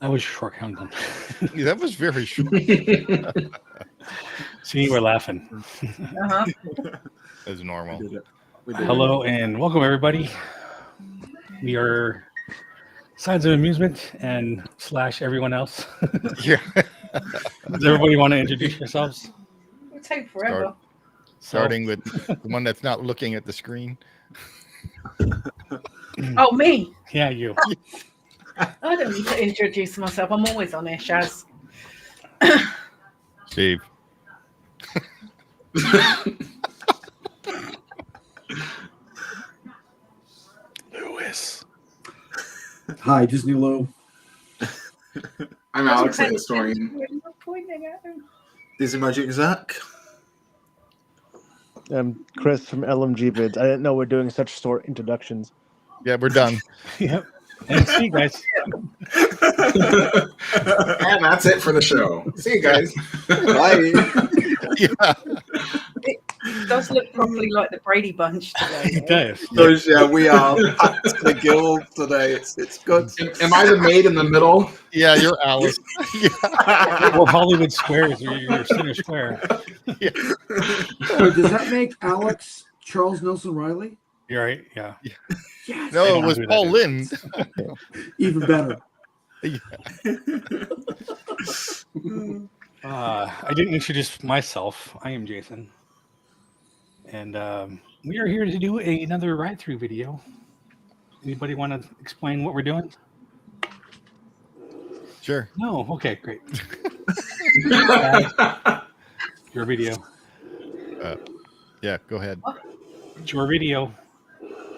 I was short counting. Yeah, that was very short. See, we're laughing. Uh-huh. As normal. We did it. Hello and welcome, everybody. We are Sides of Amusement and / everyone else. Yeah. Does everybody want to introduce yourselves? It'll take forever. Starting with the one that's not looking at the screen. Oh, me? Yeah, you. I don't need to introduce myself. I'm always on here, Shaz. Steve. Lewis. Hi, Disney Lou. I'm Alex, the historian. You're pointing at him. Disney Magic Zach. I'm Chris from LMG Vids. I didn't know we're doing such short introductions. Yeah, we're done. Yep. And see you guys. And that's it for the show. See you guys. Bye. Yeah. It does look properly like the Brady Bunch today. It does. So, yeah, we are packed to the guild today. It's good. Am I the maid in the middle? Yeah, you're Alice. Yeah. We're Hollywood Squares. You're Center Square. Yeah. Wait, does that make Alex Charles Nelson Riley? You're right. Yeah. Yes. No, I it know was who that Paul is. Lynn. Even better. I didn't introduce myself. I am Jason. And we are here to do another ride-through video. Anybody want to explain what we're doing? Sure. No? Okay, great. Your video. Yeah, go ahead. It's your video.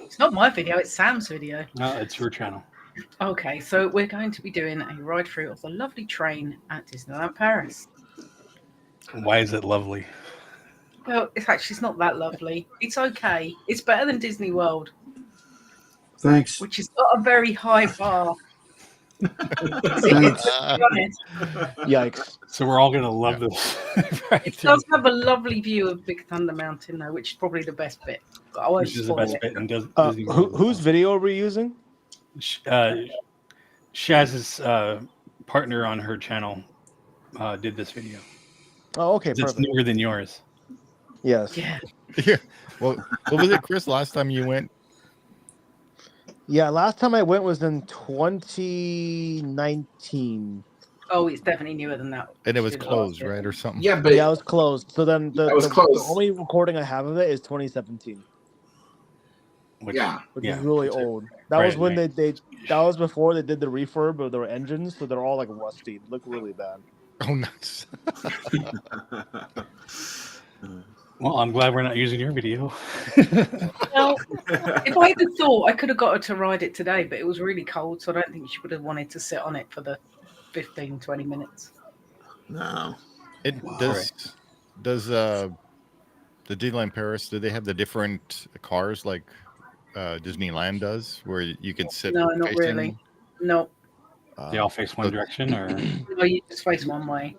It's not my video, it's Sam's video. No, it's your channel. Okay, so we're going to be doing a ride through of the lovely train at Disneyland Paris. Why is it lovely? Well, it's not that lovely. It's okay. It's better than Disney World, Thanks. which is not a very high bar. Thanks. To be honest. Yikes. So we're all going to love this. It does have a lovely view of Big Thunder Mountain, though, which is probably the best bit. But I won't Which is the spoil best it. bit. And Disney World. Whose video are we using? Shaz's partner on her channel did this video. Oh, okay, It's perfect. newer than yours. Yes. Yeah. Yeah. Well, what was it, Chris? Last time you went? Yeah, last time I went was in 2019. Oh, it's definitely newer than that. And it was Should have closed, asked it. right, or something? Yeah, but Yeah, it was closed. So then the That was close. only recording I have of it is 2017, Which, yeah. which Yeah. is really old. That was Right, when right. they that was before they did the refurb of their engines, so they're all like rusty. They look really bad. Oh, nice. Well, I'm glad we're not using your video. Well, if I had thought, I could have got her to ride it today, but it was really cold, so I don't think she would have wanted to sit on it for the 15, 20 minutes. No. It does the Disneyland Paris, do they have the different cars like Disneyland does, where you can sit? No, not facing, really. No, They all face one direction, or no, you just face one way.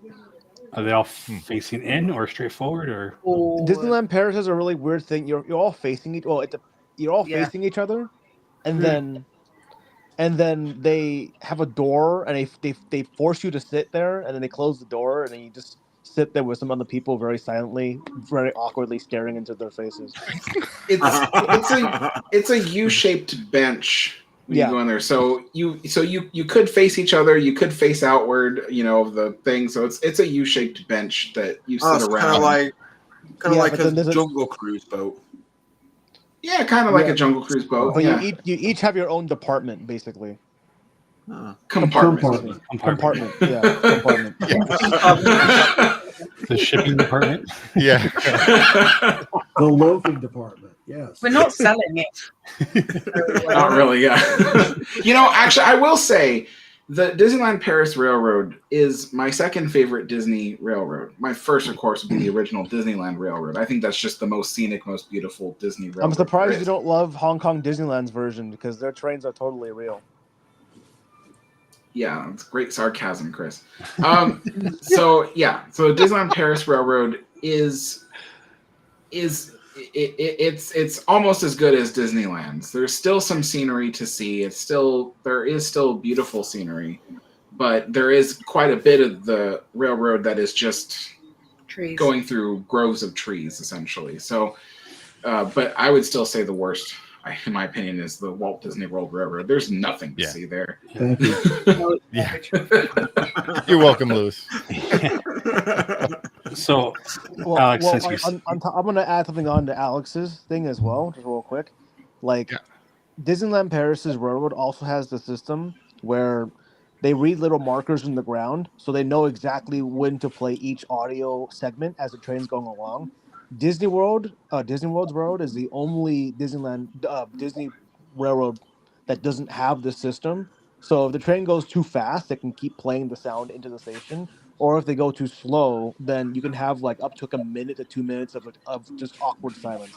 are they all facing in or straight forward, or Or, Disneyland Paris is a really weird thing. You're all facing each. Well, you're all Yeah. facing each other, and Hmm. then they have a door, and they force you to sit there, and then they close the door, and then you just sit there with some other people very silently, very awkwardly staring into their faces. It's a U-shaped bench when Yeah. you go in there. So you could face each other, you could face outward, of the thing. So it's a U-shaped bench that you sit It's around. kind of like Yeah, but then a there's a- jungle cruise boat. yeah, kind of like Yeah. a Jungle Cruise boat. But Yeah, you each have your own department, basically. compartment. compartment? Yeah, compartment. The shipping department? Yeah. The loafing department. Yes. we're not selling it. Not really, yeah. Actually, I will say the Disneyland Paris Railroad is my second favorite Disney railroad. My first, of course, would be the original Disneyland Railroad. I think that's just the most scenic, most beautiful Disney railroad. I'm surprised there you is. don't love Hong Kong Disneyland's version because their trains are totally real. Yeah, it's great sarcasm, Chris. So Disneyland Paris Railroad is it's almost as good as Disneyland's. There's still some scenery to see. There is still beautiful scenery, but there is quite a bit of the railroad that is just Trees. going through groves of trees, essentially. So, but I would still say the worst, in my opinion, is the Walt Disney World Railroad. There's nothing to see there. Thank you. Yeah. You're welcome, Lewis. So, Well, Alex, well, since you I'm going to add something on to Alex's thing as well, just real quick. Like, Disneyland Paris's railroad also has the system where they read little markers in the ground, so they know exactly when to play each audio segment as the train's going along. Disney World's railroad is the only Disney railroad that doesn't have this system. So if the train goes too fast, they can keep playing the sound into the station. Or if they go too slow, then you can have like up to a minute to 2 minutes of just awkward silence,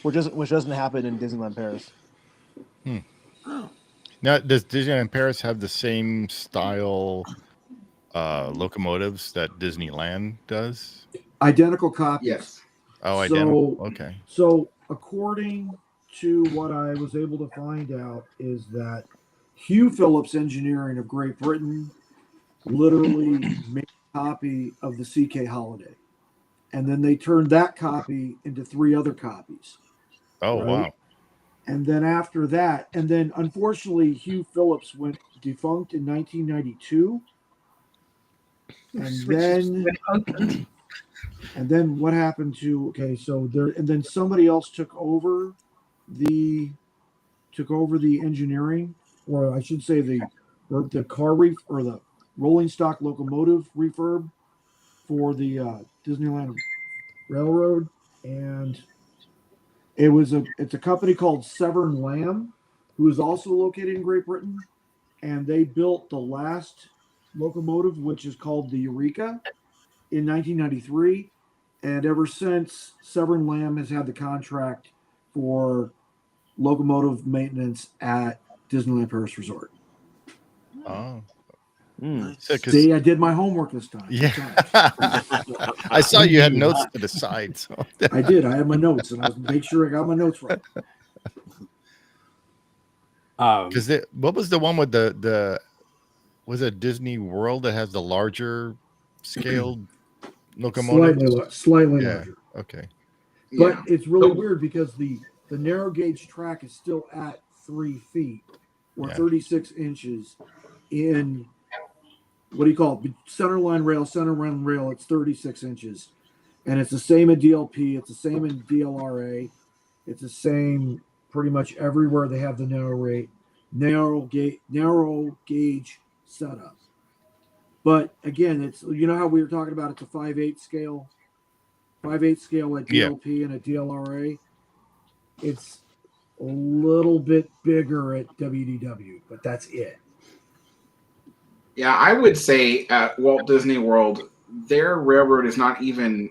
which doesn't happen in Disneyland Paris. Now, does Disneyland Paris have the same style locomotives that Disneyland does? Identical copies. Yes. Oh, So- identical. Okay. So, according to what I was able to find out, is that Hugh Phillips Engineering of Great Britain literally made a copy of the CK Holiday, and then they turned that copy into 3 other copies. Oh, Right. wow. And then after that, and then unfortunately, Hugh Phillips went defunct in 1992. And then what happened to? Okay, so there, and then somebody else took over the engineering, or I should say the car or the rolling stock locomotive refurb for the Disneyland Railroad, and it's a company called Severn Lamb, who is also located in Great Britain, and they built the last locomotive, which is called the Eureka, in 1993, and ever since, Severn Lamb has had the contract for locomotive maintenance at Disneyland Paris Resort. Oh. Mm. So, 'cause- See, I did my homework this time. yeah. I saw you had notes to the side. So. I did. I had my notes, and I was make sure I got my notes right. Because what was the one with the was it Disney World that has the larger scaled locomotive? Slightly Yeah. larger. Okay. But Yeah. it's really weird because the narrow gauge track is still at 3 feet or 36 inches in what do you call it? Center line rail. It's 36 inches, and it's the same in DLP. It's the same in DLRA. It's the same pretty much everywhere they have the narrow gauge setup. But again, it's how we were talking about. It's a 5/8 scale. 5/8 scale at DLP and at DLRA. It's a little bit bigger at WDW, but that's it. Yeah, I would say at Walt Disney World, their railroad is not even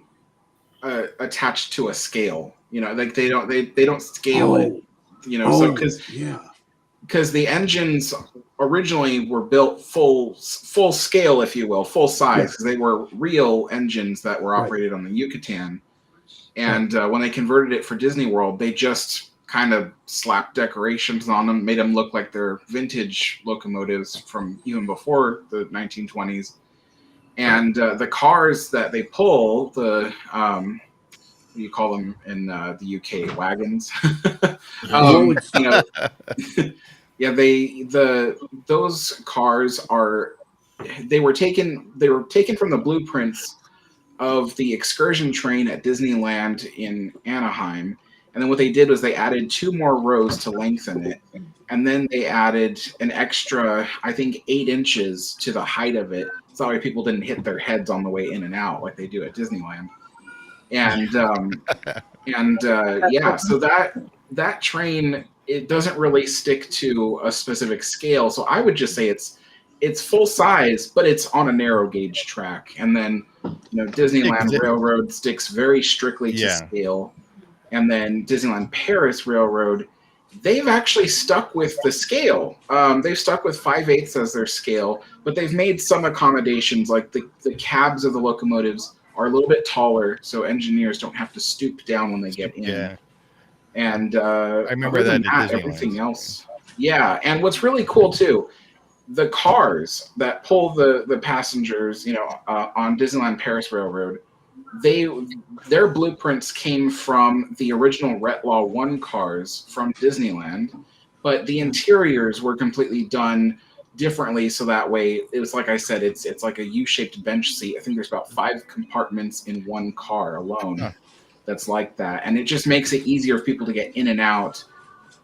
attached to a scale. Like they don't scale it. So because the engines originally were built full scale, if you will, full size, because they were real engines that were operated on the Yucatan. And when they converted it for Disney World, they just kind of slapped decorations on them, made them look like they're vintage locomotives from even before the 1920s. And the cars that they pull, what do you call them in the UK? Wagons. Those cars they were taken from the blueprints of the excursion train at Disneyland in Anaheim. And then what they did was they added 2 more rows to lengthen it. And then they added an extra, I think, 8 inches to the height of it. So that way people didn't hit their heads on the way in and out like they do at Disneyland. And so that train, it doesn't really stick to a specific scale. So I would just say it's full size, but it's on a narrow gauge track. And then Disneyland Railroad sticks very strictly to scale. And then Disneyland Paris Railroad, they've actually stuck with the scale. They've stuck with 5/8 as their scale, but they've made some accommodations, like the cabs of the locomotives are a little bit taller, so engineers don't have to stoop down when they get in. Yeah. And I remember that at Disneyland. everything else. Yeah, and what's really cool too, the cars that pull the passengers, on Disneyland Paris Railroad, their blueprints came from the original Retlaw 1 cars from Disneyland, but the interiors were completely done differently, so that way it was, like I said, it's like a U-shaped bench seat. I think there's about 5 compartments in one car alone that's like that, and it just makes it easier for people to get in and out,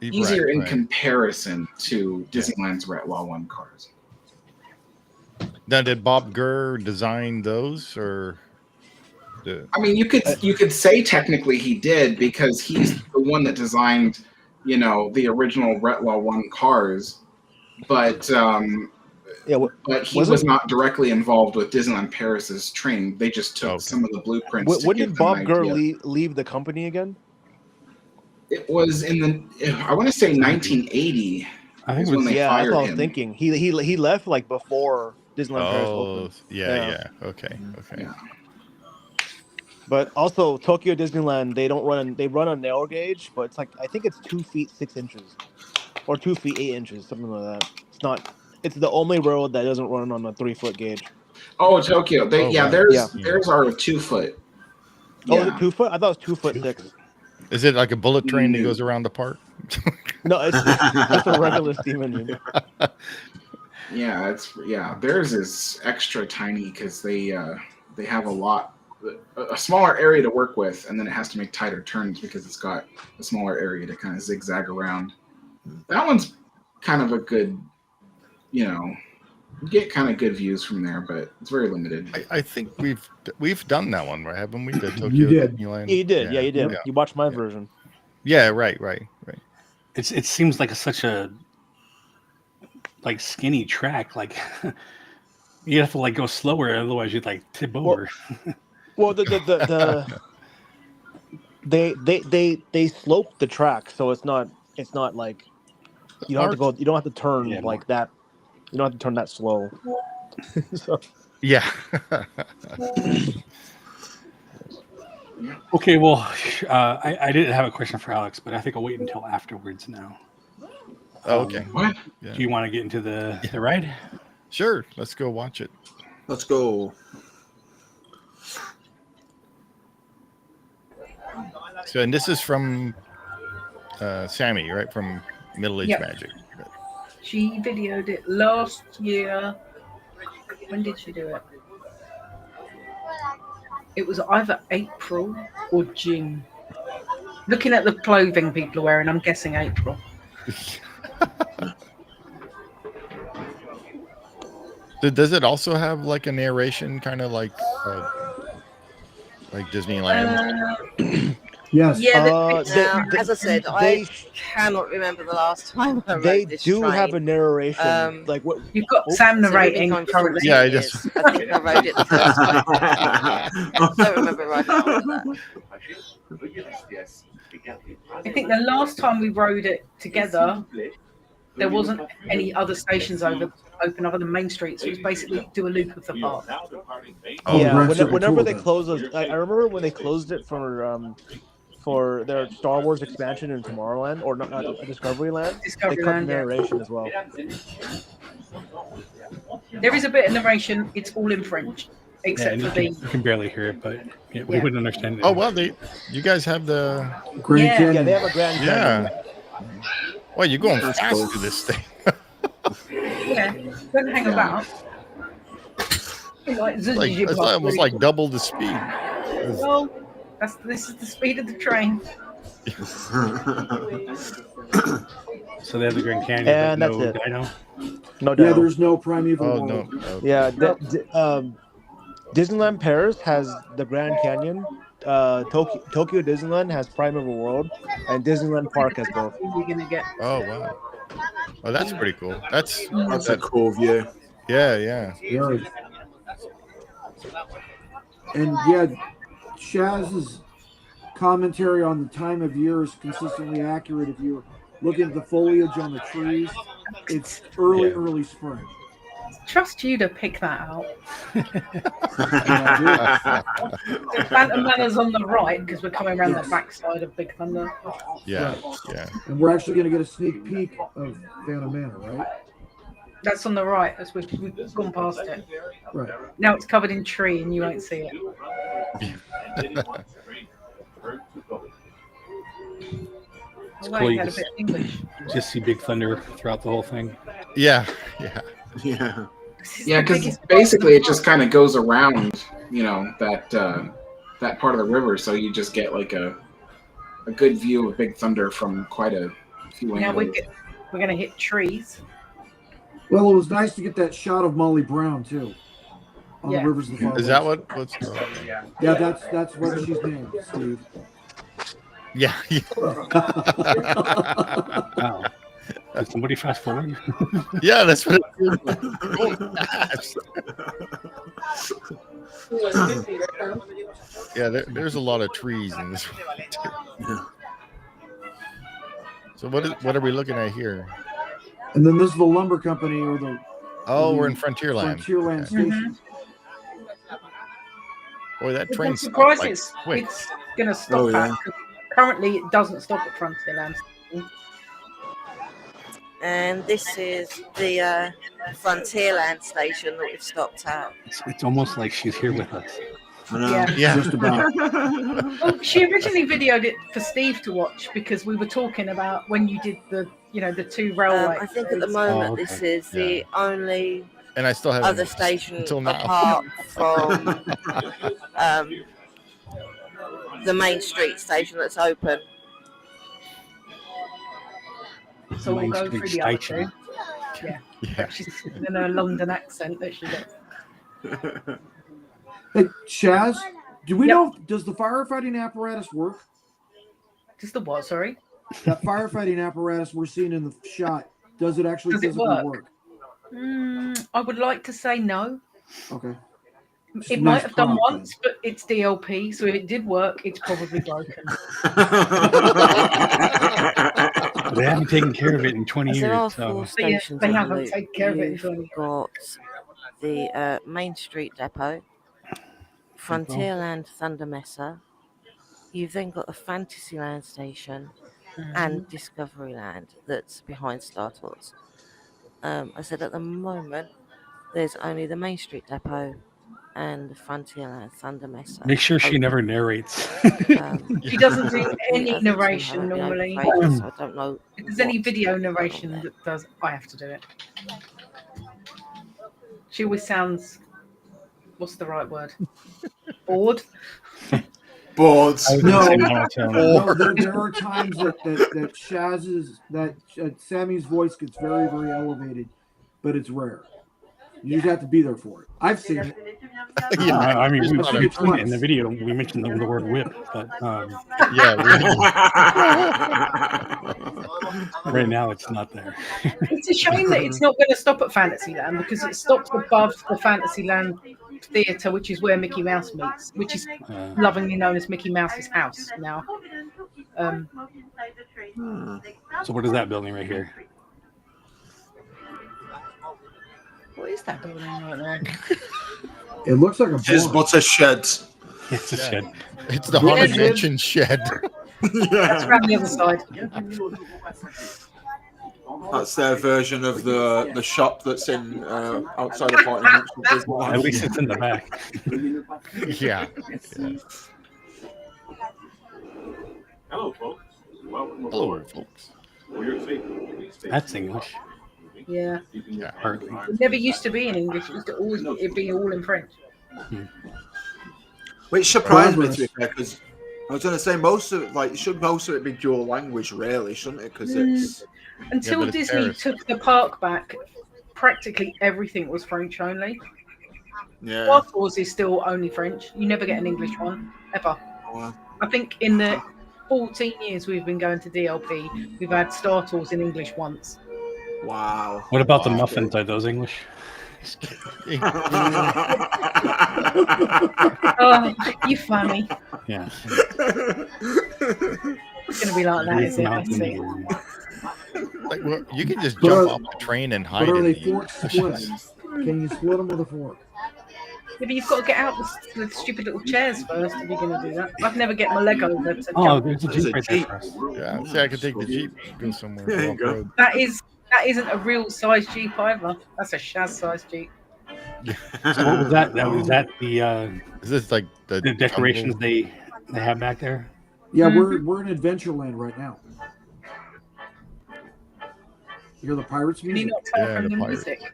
easier in comparison to Disneyland's Retlaw 1 cars. Now, did Bob Gurr design those, or? I mean, you could say technically he did, because he's the one that designed, the original Retlaw 1 cars, but but he was not directly involved with Disneyland Paris's train. They just took some of the blueprints. When did Bob Gurr leave the company again? It was I want to say 1980. I think when they fired him. That's what I was thinking. He left like before Disneyland Paris opened. Yeah. Okay. Yeah. But also Tokyo Disneyland, they run a narrow gauge, but it's like I think it's 2 feet 6 inches, or 2 feet 8 inches, something like that. It's the only railroad that doesn't run on a 3-foot gauge. Oh, Tokyo. Theirs are a 2 foot. Oh, is it 2 foot? I thought it was 2 foot 6. Is it like a bullet train that goes around the park? No, it's a regular steam engine. Theirs is extra tiny because they have a smaller area to work with, and then it has to make tighter turns because it's got a smaller area to kind of zigzag around. That one's kind of a good, you get kind of good views from there, but it's very limited. I think we've done that one, right? Haven't we? The Tokyo You did. Disneyland? You did. Yeah, you did. Yeah. You watched my version. Yeah, right. It seems like such a skinny track. Like you have to go slower, otherwise you'd tip over. Well, they slope the track, so it's not like you don't have to go. You don't have to turn like that. You don't have to turn that slow. So. Yeah. Okay, well, I didn't have a question for Alex, but I think I'll wait until afterwards now. Okay. What? Yeah. Do you want to get into the ride? Sure. Let's go watch it. Let's go. So, and this is from Sammy, right? From Middle Age Magic. She videoed it last year. When did she do it? It was either April or June. Looking at the clothing people are wearing, I'm guessing April. Does it also have a narration, kind of like Disneyland? Yes. Yeah, as I said, I cannot remember the last time I rode this train. Have a narration. What you've got Sam narrating currently. Yeah, I think I rode it the first time. I don't remember riding after that. I think the last time we rode it together, there wasn't any other stations open other than Main Street, so it was basically do a loop of the park. Whenever they closed it, I remember when they closed it for their Star Wars expansion in Tomorrowland, or not Discoveryland. They cut narration as well. There is a bit of narration. It's all in French, except for you can barely hear it, but we wouldn't understand it. Oh well, you guys have the Grand Canyon. Yeah, they have a Grand Canyon. Yeah. Well, you're going fast to this thing. Yeah, don't hang about. It's almost like double the speed. Well, this is the speed of the train. So they have the Grand Canyon, and but that's it. Dino? No doubt. Yeah, there's no primeval. Oh wall. no. Yeah, Disneyland Paris has the Grand Canyon. Tokyo Disneyland has Primeval World, and Disneyland Park has both. Oh wow. Oh, that's pretty cool. That's a cool view. Yeah. Very. And yeah, Shaz's commentary on the time of year is consistently accurate. If you're looking at the foliage on the trees, it's early spring. Trust you to pick that out. Phantom Manor's on the right because we're coming around the backside of Big Thunder. Yeah. And we're actually going to get a sneak peek of Phantom Manor, right? That's on the right as we've gone past it. Right. Now it's covered in tree and you won't see it. It's Well, cool. you You had a bit of English. just see Big Thunder throughout the whole thing. Yeah. Yeah. This is Yeah, the because biggest basically part it just kind of goes around, that part of the river, so you just get like a good view of Big Thunder from quite a few Now angles. we're going to hit trees. Well, it was nice to get that shot of Molly Brown too on Yeah. the rivers of the far Is that west. what's? Yeah, that's what she's named, Steve. Yeah. Wow. Did somebody fast forward? Yeah, that's what it is. Yeah, there's a lot of trees in this one too. Yeah. So what are we looking at here? And then this is the lumber company or the We're in Frontierland. Frontierland Okay. Station. Boy, that I'm train surprised like it's quick. going to stop Oh, at. yeah. Currently, it doesn't stop at Frontierland. And this is the Frontierland station that we've stopped at. It's almost like she's here with us. I know. Yeah. Yeah. Just about. Well, she originally videoed it for Steve to watch because we were talking about when you did the two railway. I think at the roads. moment Oh, okay. this is the only And I still haven't other station until now. apart from the main street station that's open. So we'll Main go Street through the other Station. two. Yeah. Yeah. She's in a London accent that she does. Hey, Shaz, do we Yep. know, does the firefighting apparatus work? Just the what, sorry? That firefighting apparatus we're seeing in the shot, does it actually Does it physically work? work? I would like to say no. Okay. It's It a might nice have done prompt, once, but it's DLP, so if it did work, it's probably broken. They haven't taken care of it in 20 As there are years. four So But yeah, stations they on the haven't loop. taken care of it in You've 20 years. got the Main Street Depot, Frontierland Thunder Messer. You've then got the Fantasyland station and Discoveryland that's behind Star Tours. I said at the moment there's only the Main Street Depot and the Frontierland Thunder Messer. make sure she open. never narrates. She doesn't do The any other two narration haven't been open normally. for ages, so I don't know If there's any what video is going on narration there. that does, I have to do it. She always sounds, what's the right word? Bored? Boards. I was gonna No. say monotone. No, there are times that Sammy's voice gets very, very elevated, but it's rare. You just have to be there for it. I've seen it. Yeah, I mean, I've seen it twice. in the video we mentioned the word whip, but Yeah. right now it's not there. It's a shame that it's not going to stop at Fantasyland because it stops above the Fantasyland Theatre, which is where Mickey Mouse meets, which is lovingly known as Mickey Mouse's house now. So what is that building right here? What is that building right there? It looks like a His barn. butter shed. It's a shed. It's the Yeah, Haunted it is. Mansion shed. That's around the other side. That's their version of the shop that's in outside of Haunted Mansion Disneyland. At least it's in the back. Yeah. Hello, folks. Welcome Hello, aboard. folks. For your safety, stay That's English. Yeah. Yeah. Hardly. It never used to be in English. It used to always be all in French. Which surprised me, to Progress. be fair, because I was going to say most of it be dual language, really, shouldn't it? Because it's Until but it's Disney Paris. took the park back, practically everything was French only. yeah. Star Tours is still only French. You never get an English one, ever. Well, I think in the 14 years we've been going to DLP, we've had Star Tours in English once. wow. What about the muffins? Are those English? Oh, you funny. Yeah. It's going to be like that, is it? I see. Like, well, you can just But jump are- off the train and hide But are in they the fork split? Can you split them with a fork? Yeah, but you've got to get out the stupid little chairs first if you're going to do that. I'd never get my leg over to Oh, jump. there's a There's Jeep a right there Jeep. for us. Yeah, see, I could take the Jeep, go somewhere. There you off go. road. That is That isn't a real size Jeep either. That's a Shaz size Jeep. So what was that? Was that the Is this like the decorations jungle? they have back there? Yeah, we're in Adventureland right now. You hear the pirates Can you music? not tell Yeah, from the the pirates. music?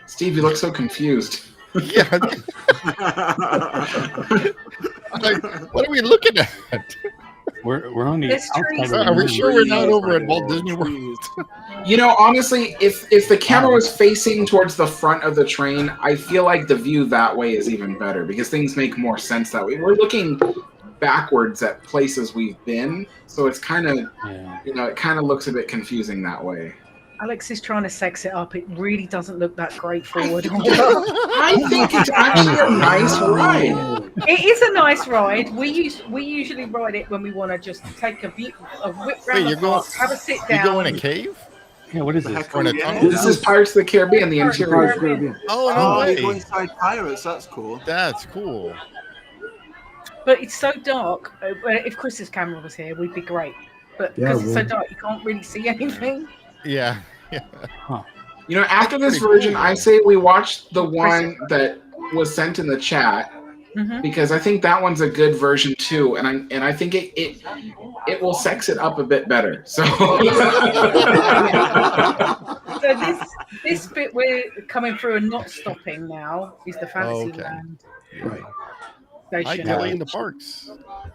Steve, you look so confused. Yeah. Like, what are we looking at? We're on the There's trees outside of the Are we room. sure we're not over at Walt Disney World? You know, honestly, if the camera was facing towards the front of the train, I feel like the view that way is even better because things make more sense that way. We're looking backwards at places we've been, so it's kind of, you know, it kind of looks a bit confusing that way. Alex is trying to sex it up. It really doesn't look that great forward. I think it's actually a nice ride. It is a nice ride. We usually ride it when we want to just take a whip around the park, have a sit down. You go in a cave? Yeah, what is this? Or in a tunnel? This is Pirates of the Caribbean, the Pirates of the interior. Caribbean. Oh, no you go way. inside pirates. That's cool. That's cool. But it's so dark. If Chris's camera was here, we'd be great. But because it's so dark, you can't really see anything. Yeah. You know, after this version, I say we watch the one that was sent in the chat because I think that one's a good version too, and I think it will sex it up a bit better. So, so this bit we're coming through and not stopping now is the Fantasyland Right. station. I Kelly in the parks.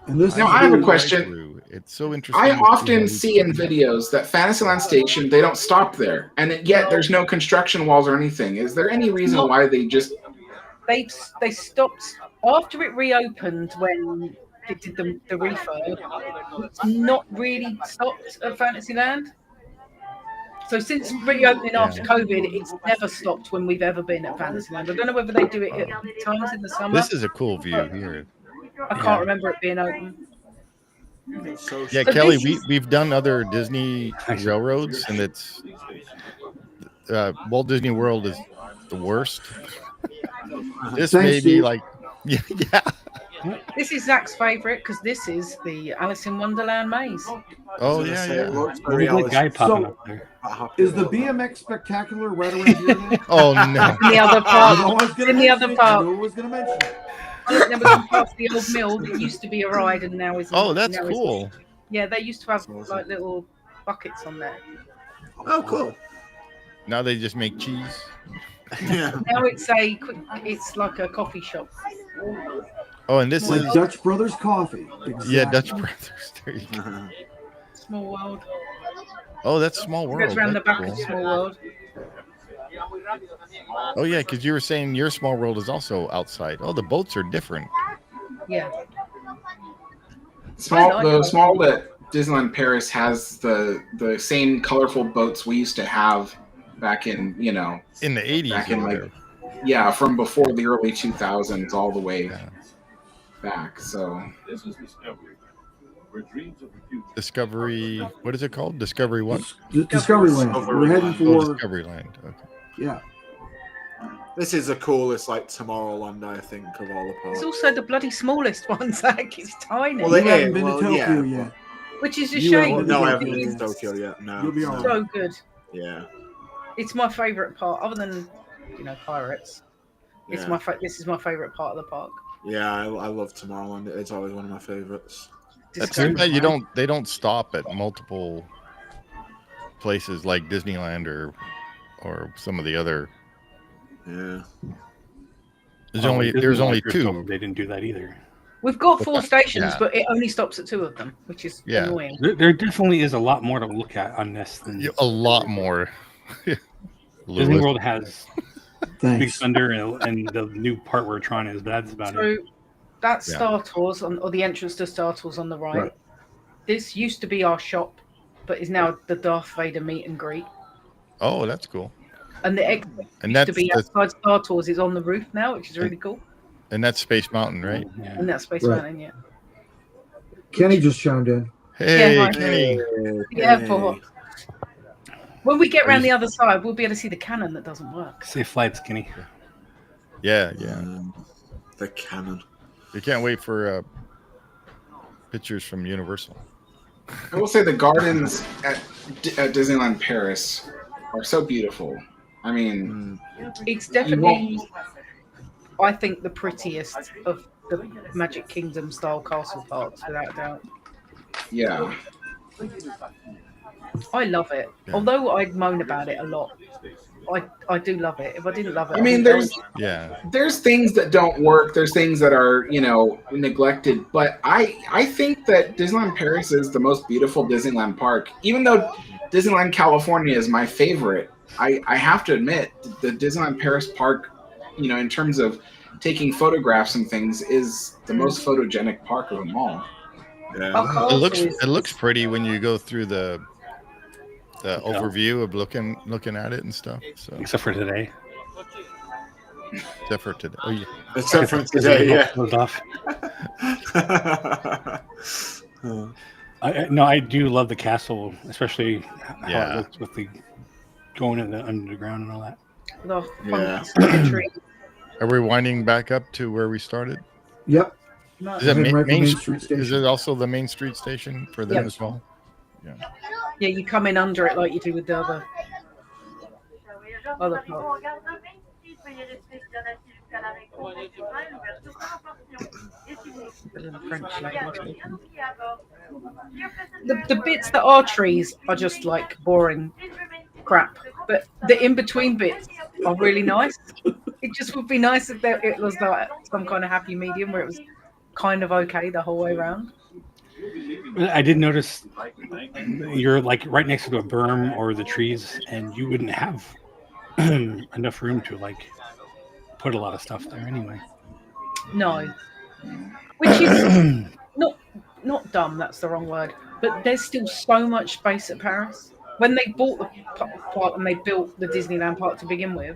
And this now I have a question. It's so interesting. I often see in videos that Fantasyland Station, they don't stop there, and yet there's no construction walls or anything. Is there any reason why they just... They stopped after it reopened when it did the refurb. It's not really stopped at Fantasyland. So since reopening after COVID, it's never stopped when we've ever been at Fantasyland. I don't know whether they do it at times in the summer. This is a cool view here. I can't remember it being open. Yeah, Kelly, we've done other Disney railroads, and it's Walt Disney World is the worst. This may be like, yeah. This is Zach's favourite because this is the Alice in Wonderland maze. Oh yeah. There's a guy popping up there. Is the BMX Spectacular right around here? Then? Oh no! In the other part. In the other part. I was going to mention it. Then we come past the old mill that used to be a ride and now is. Oh, that's cool. Yeah, they used to have like little buckets on there. Oh, cool. Now they just make cheese. Yeah. Now it's like a coffee shop. Oh, and this is Dutch Brothers Coffee. Exactly. Yeah, Dutch Brothers. There you go. Small World. Oh, that's Small It World. goes around the That's back cool. of Small World. Oh yeah, because you were saying your Small World is also outside. Oh, the boats are different. Yeah. The small that Disneyland Paris has the same colorful boats we used to have back in, you know, in the 80s. Back in like, yeah, from before the early 2000s all the way back. So This is Discovery, where dreams of the future. Discovery. What is it called? Discovery what? Discoveryland. We're heading for Discoveryland. Okay. Yeah. This is the coolest, like, Tomorrowland, I think, of all the parks. It's also the bloody smallest one, Zach. It's tiny. Well, it You haven't is. been to Well, Tokyo yeah. yet. Which is a You shame. haven't No, I because haven't it been to is Tokyo yet. No. You'll be all right. so good. Yeah. It's my favourite part, other than, you know, pirates. It's Yeah. This is my favourite part of the park. Yeah, I love Tomorrowland. It's always one of my favorites. That's too bad they don't stop at multiple places like Disneyland or some of the other. Yeah. There's only two. They didn't do that either. We've got 4 stations, Yeah. but it only stops at 2 of them, which is annoying. There definitely is a lot more to look at on this than A lot more. Disney World has Big Thanks. Thunder and the new part where Tron is, but that's about So it. that's Yeah. Star Tours, or the entrance to Star Tours on the right. Right. This used to be our shop, but is now the Darth Vader meet and greet. Oh, that's cool. And the exit And used that's to be outside Star Tours is on the roof now, which is really cool. and that's Space Mountain, right? Yeah. And that's Space Right. Mountain, yeah. Kenny just chimed in. Hey, hi. Kenny. Yeah, for when we get around the other side, we'll be able to see the cannon that doesn't work. Safe flight, Skinny. Yeah. The cannon. You can't wait for pictures from Universal. I will say the gardens at Disneyland Paris are so beautiful. I mean, It's definitely, I think, the prettiest of the Magic Kingdom style castle parks, without a doubt. yeah. I love it. Yeah. Although I moan about it a lot, I do love it. If I didn't love it, I mean, Yeah. there's things that don't work. There's things that are, neglected. But I think that Disneyland Paris is the most beautiful Disneyland park. Even though Disneyland California is my favorite, I have to admit the Disneyland Paris park, in terms of taking photographs and things, is the most photogenic park of them all. Yeah. It looks pretty when you go through the overview of looking at it and stuff. So Except for today. except for today. Oh, yeah. Except for today, yeah. I do love the castle, especially how Yeah. it looks with the going in the underground and all that. The Yeah. funky tree. Are we winding back up to where we started? Yep. No. Is it Heading right for Main Main Street? Street Is Station. it also the Main Street station for them Yep. as well? Yeah, you come in under it like you do with the other park. The bits that are trees are just like boring crap, but the in between bits are really nice. It just would be nice if it was like some kind of happy medium where it was kind of okay the whole way around. I did notice you're like right next to a berm or the trees, and you wouldn't have enough room to like put a lot of stuff there anyway. No, which is not dumb. That's the wrong word. But there's still so much space at Paris. When they bought the park and they built the Disneyland park to begin with,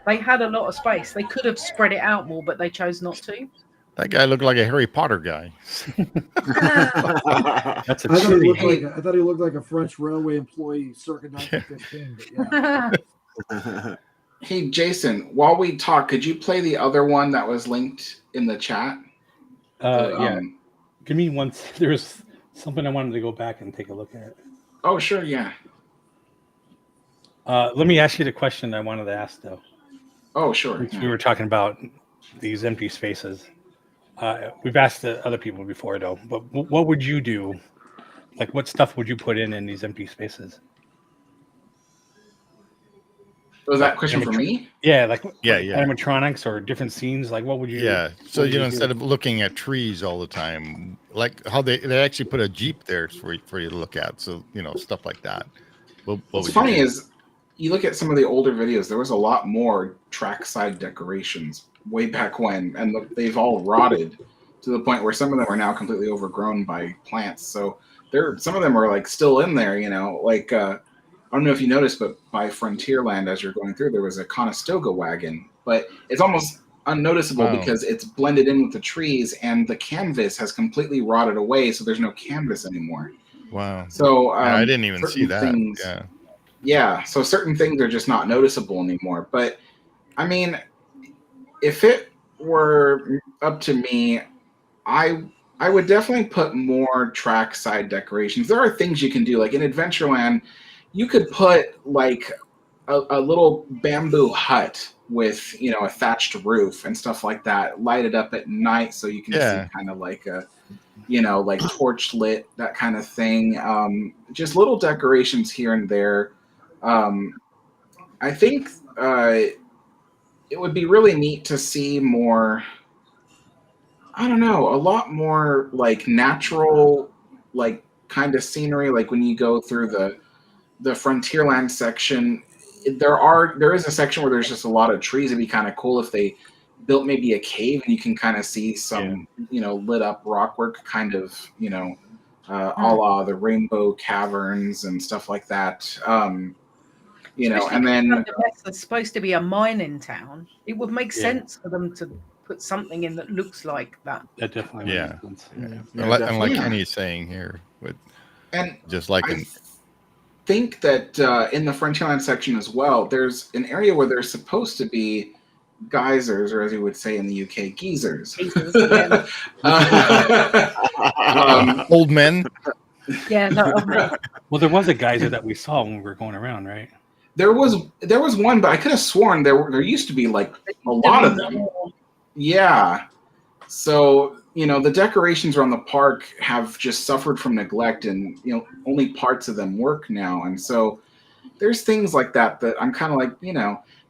they had a lot of space. They could have spread it out more, but they chose not to. That guy looked like a Harry Potter guy. That's a I thought, tree. I thought he looked like a French railway employee circa 1915. But yeah. Hey, Jason, while we talk, could you play the other one that was linked in the chat? Yeah. Give me one. There's something I wanted to go back and take a look at. Oh, sure, yeah. Let me ask you the question I wanted to ask, though. Oh, sure. Since we were talking about these empty spaces. We've asked the other people before, though. But what would you do? Like, what stuff would you put in these empty spaces? Was that question for me? Yeah, like Yeah. animatronics or different scenes. Like, what would you? Yeah. So what would you instead do? of looking at trees all the time, like how they actually put a Jeep there for you to look at. So stuff like that. What's funny is you look at some of the older videos. There was a lot more trackside decorations way back when, and they've all rotted to the point where some of them are now completely overgrown by plants. So some of them are like still in there. Like I don't know if you noticed, but by Frontierland, as you're going through, there was a Conestoga wagon, but it's almost unnoticeable because it's blended in with the trees, and the canvas has completely rotted away, so there's no canvas anymore. Wow. So I didn't even see that. Yeah. So certain things are just not noticeable anymore. But I mean, if it were up to me, I would definitely put more trackside decorations. There are things you can do, like in Adventureland. You could put like a little bamboo hut with a thatched roof and stuff like that, light it up at night so you can see kind of like a like torch lit, that kind of thing. Just little decorations here and there. I think it would be really neat to see more. I don't know, a lot more like natural, like kind of scenery. Like when you go through the Frontierland section, there is a section where there's just a lot of trees. It'd be kind of cool if they built maybe a cave and you can kind of see some lit up rock work, kind of a la the Rainbow Caverns and stuff like that. And then it's supposed to be a mining town. It would make sense for them to put something in that looks like that. That definitely makes sense. And like Kenny's saying here, just like think that in the Frontierland section as well, there's an area where there's supposed to be geysers, or as you would say in the UK, geezers. Jesus, yeah. Old men. Yeah, no, Well, there was a geyser that we saw when we were going around, right? There was one, but I could have sworn there used to be like a lot of them. Yeah. So, the decorations around the park have just suffered from neglect, and only parts of them work now. And so there's things like that I'm kind of like,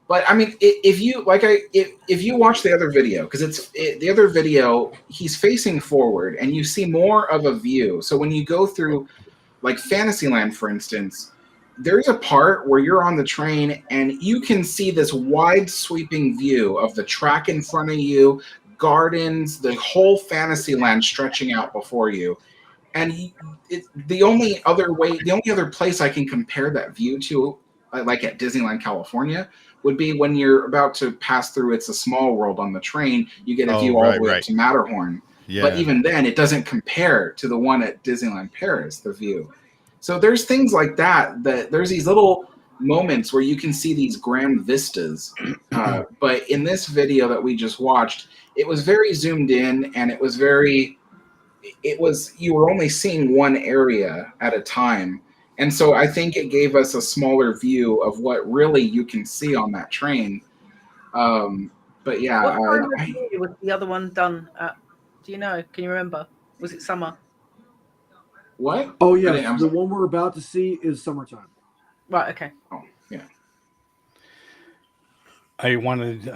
but I mean, if you watch the other video, because the other video, he's facing forward and you see more of a view. So when you go through like Fantasyland, for instance, there's a part where you're on the train and you can see this wide sweeping view of the track in front of you, gardens, the whole Fantasyland stretching out before you. And the only other place I can compare that view to, like at Disneyland, California, would be when you're about to pass through It's a Small World on the train. You get a view all the way up to Matterhorn. Yeah. But even then, it doesn't compare to the one at Disneyland Paris, the view. So there's things like that there's these little moments where you can see these grand vistas. But in this video that we just watched, it was very zoomed in, and you were only seeing one area at a time. And so I think it gave us a smaller view of what really you can see on that train. But yeah. What time of year was the other one done at? Do you know? Can you remember? Was it summer? What? Oh, yeah. The one we're about to see is summertime. Right, okay. Oh, yeah. I wanted...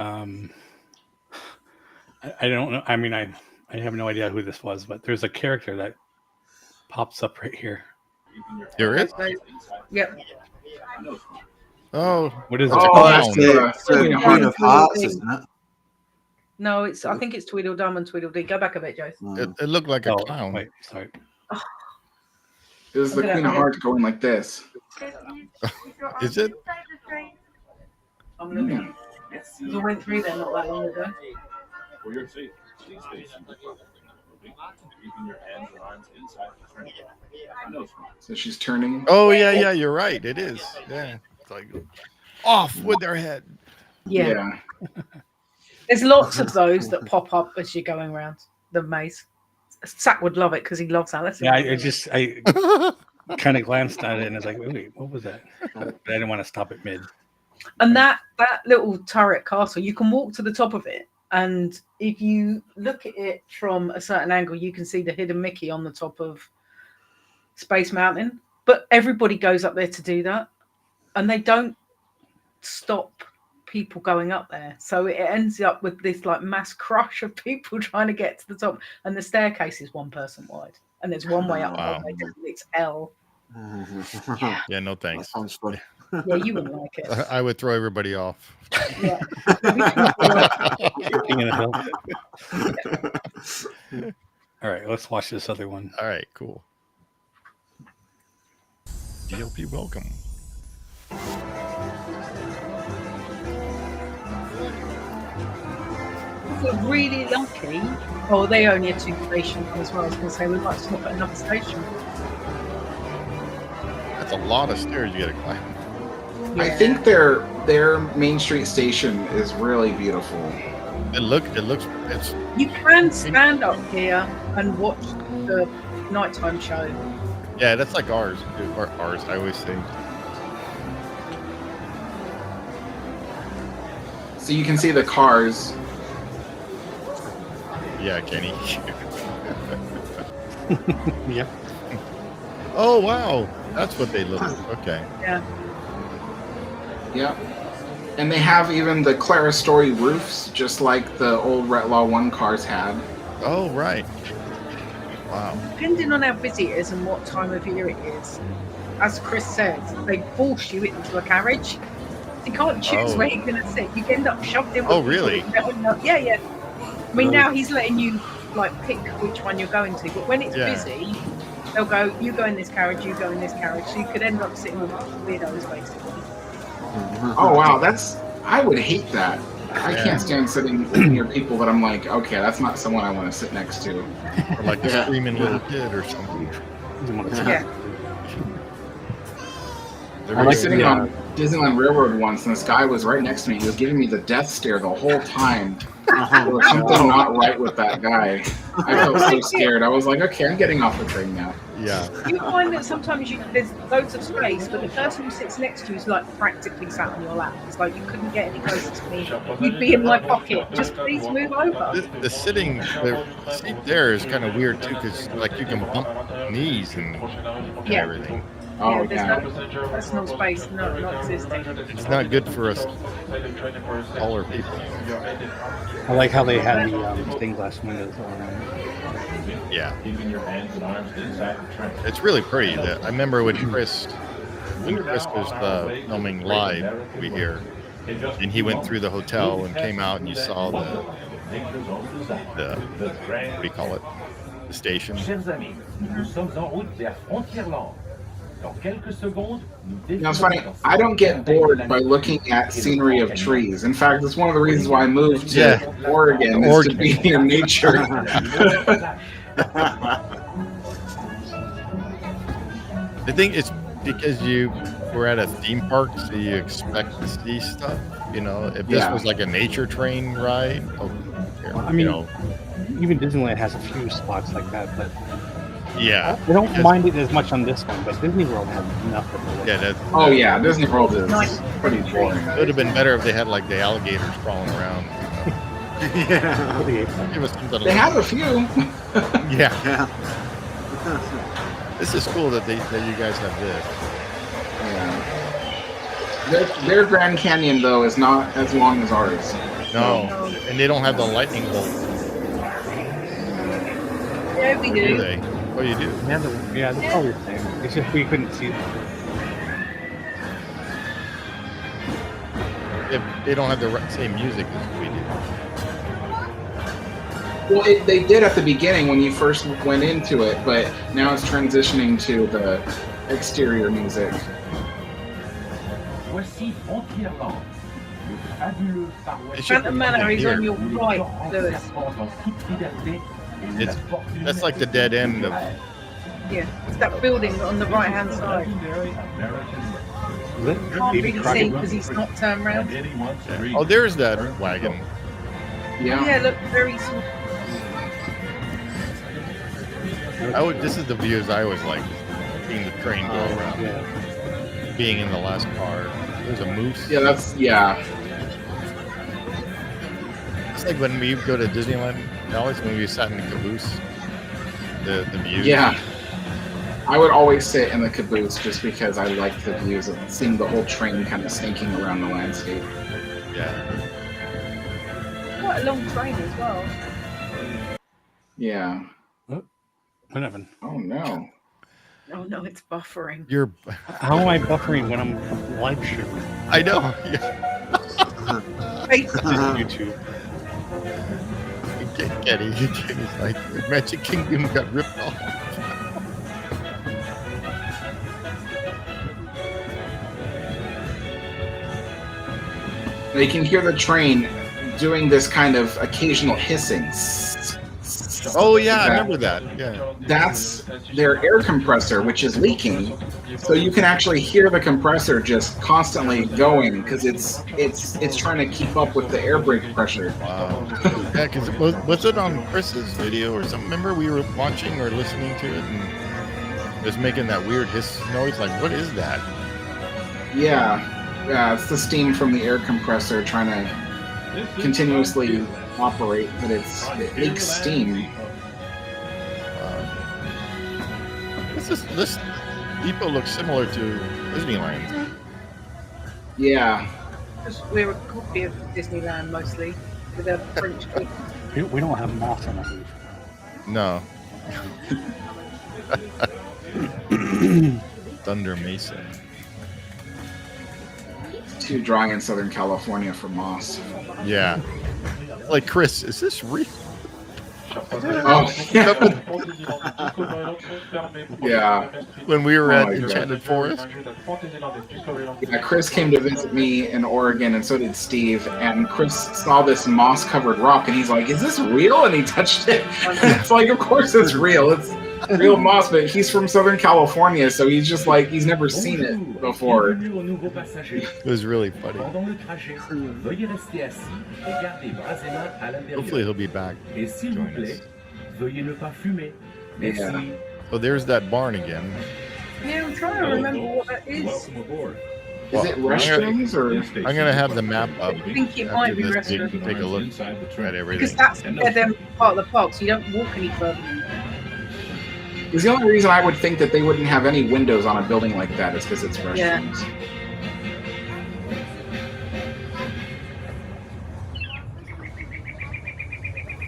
I don't know. I mean, I have no idea who this was, but there's a character that pops up right here. There is? Yep. Oh, what is it? Oh, that's the Queen of Hearts, isn't it? No, I think it's Tweedledum and Tweedledee. Go back a bit, Joe. It looked like a clown. Wait, sorry. It was the Queen of Hearts going like this. Is it? I'm looking. We went through there not that long ago. For your safety, please stay seated. Keeping your hands and arms inside the train. So she's turning. Oh, yeah, you're right. It is. Yeah. It's like off with their head. Yeah. There's lots of those that pop up as you're going around the maze. Zach would love it because he loves Alice. Yeah, I kind of glanced at it and I was like, wait, what was that? But I didn't want to stop at mid. And that little turret castle, you can walk to the top of it. And if you look at it from a certain angle, you can see the hidden Mickey on the top of Space Mountain. But everybody goes up there to do that. And they don't stop people going up there. So it ends up with this like mass crush of people trying to get to the top. And the staircase is one person wide. And there's one way up. Wow. It's L. Yeah, no thanks. That sounds fun. Yeah, you wouldn't like it. I would throw everybody off. Yeah. All right, let's watch this other one. All right, cool. DLP, welcome. If we're really lucky, they only had 2 stations as well. I was going to say we might stop at another station. That's a lot of stairs you got to climb. Yeah. I think their Main Street station is really beautiful. It's. You can stand up here and watch the nighttime show. Yeah, that's like ours. Or ours, I always say. So you can see the cars. Yeah, Kenny. Yep. Oh wow, that's what they look like. Okay. Yeah. Yeah. And they have even the Clara Story roofs, just like the old Retlaw 1 cars had. Oh, right. Wow. Depending on how busy it is and what time of year it is, as Chris said, they force you into a carriage. You can't choose where you're going to sit. You end up shoved in with people really? Yeah. I mean, now he's letting you pick which one you're going to, but when it's busy, they'll go, you go in this carriage, you go in this carriage, so you could end up sitting with weirdos, basically. Oh wow, I would hate that. I can't stand sitting near people that I'm like, okay, that's not someone I want to sit next to. Or like a screaming little kid or something. Yeah. I like sitting on Disneyland Railroad once, and this guy was right next to me. He was giving me the death stare the whole time. There was something not right with that guy. I felt so scared. I was like, okay, I'm getting off the train now. Yeah. You find that sometimes there's loads of space, but the person who sits next to you is like practically sat on your lap. It's like you couldn't get any closer to me. You'd be in my pocket. Just please move over. The sitting, the seat there is kind of weird too, because like you can bump knees and everything. Oh, There's no personal space not existing. It's not good for us taller people. I like how they had the stained glass windows on. Yeah. It's really pretty. I remember when Chris was filming live, we hear, and he went through the hotel and came out, and you saw the what do you call it? The station. You know, it's funny. I don't get bored by looking at scenery of trees. In fact, it's one of the reasons why I moved to Oregon, is to be near nature. I think it's because you were at a theme park, so you expect to see stuff. You know, if this was like a nature train ride, I mean, even Disneyland has a few spots like that, but yeah, I don't mind it as much on this one. But Disney World has nothing. Yeah, Disney World is pretty boring. It would have been better if they had like the alligators crawling around. Give us something. They have a few. Yeah. This is cool that you guys have this. Yeah. Their Grand Canyon though is not as long as ours. No, and they don't have the lightning bolt. Yeah, we do. Do they? Oh, you do? Yeah, that's probably the same. It's just we couldn't see them. They don't have the same music as we do. Well, they did at the beginning when you first went into it, but now it's transitioning to the exterior music. Phantom Manor is on your right, Lewis. That's like the dead end of. Yeah, it's that building on the right-hand side. Can't really see because he's not turned around. Yeah. Oh, there's that wagon. Yeah, look, very small. This is the views I always like, seeing the train go around. Being in the last car. There's a moose. Yeah. It's like when we go to Disneyland, Alex, when we sat in the caboose, the views. Yeah. I would always sit in the caboose just because I like the views of seeing the whole train kind of sneaking around the landscape. Yeah. Quite a long train as well. Yeah. What happened? Oh no. Oh no, it's buffering. How am I buffering when I'm live streaming? I know. YouTube. Kenny's like, Magic Kingdom got ripped off. You can hear the train doing this kind of occasional hissing. Oh yeah, I remember that. Yeah. That's their air compressor, which is leaking. So you can actually hear the compressor just constantly going because it's trying to keep up with the air brake pressure. Wow. Yeah, because was it on Chris's video or something? Remember we were watching or listening to it and it was making that weird hiss noise. Like, what is that? Yeah, it's the steam from the air compressor trying to continuously operate, but it leaks steam. This depot looks similar to Disneyland. Yeah. We're a copy of Disneyland mostly, with a French cake. We don't have moss on our roof. No. Thunder Mesa. Too dry in Southern California for moss. Yeah. Like, Chris, is this real? Oh, yeah. When we were at Enchanted Forest. Yeah, Chris came to visit me in Oregon, and so did Steve. And Chris saw this moss-covered rock, and he's like, "Is this real?" And he touched it. It's like, of course it's real. Real Moss, but he's from Southern California, so he's just like he's never seen it before. It was really funny. Hopefully he'll be back. Join us. Yeah. Oh, there's that barn again. Yeah, I'm trying to remember what that is. Welcome aboard. Is it restrooms or? I'm gonna have the map up. I think it might be after this, so you restrooms. can take a look Inside the at train. Because everything. that's them part of the park, so you don't walk any further. Because the only reason I would think that they wouldn't have any windows on a building like that is because it's restrooms. Yeah.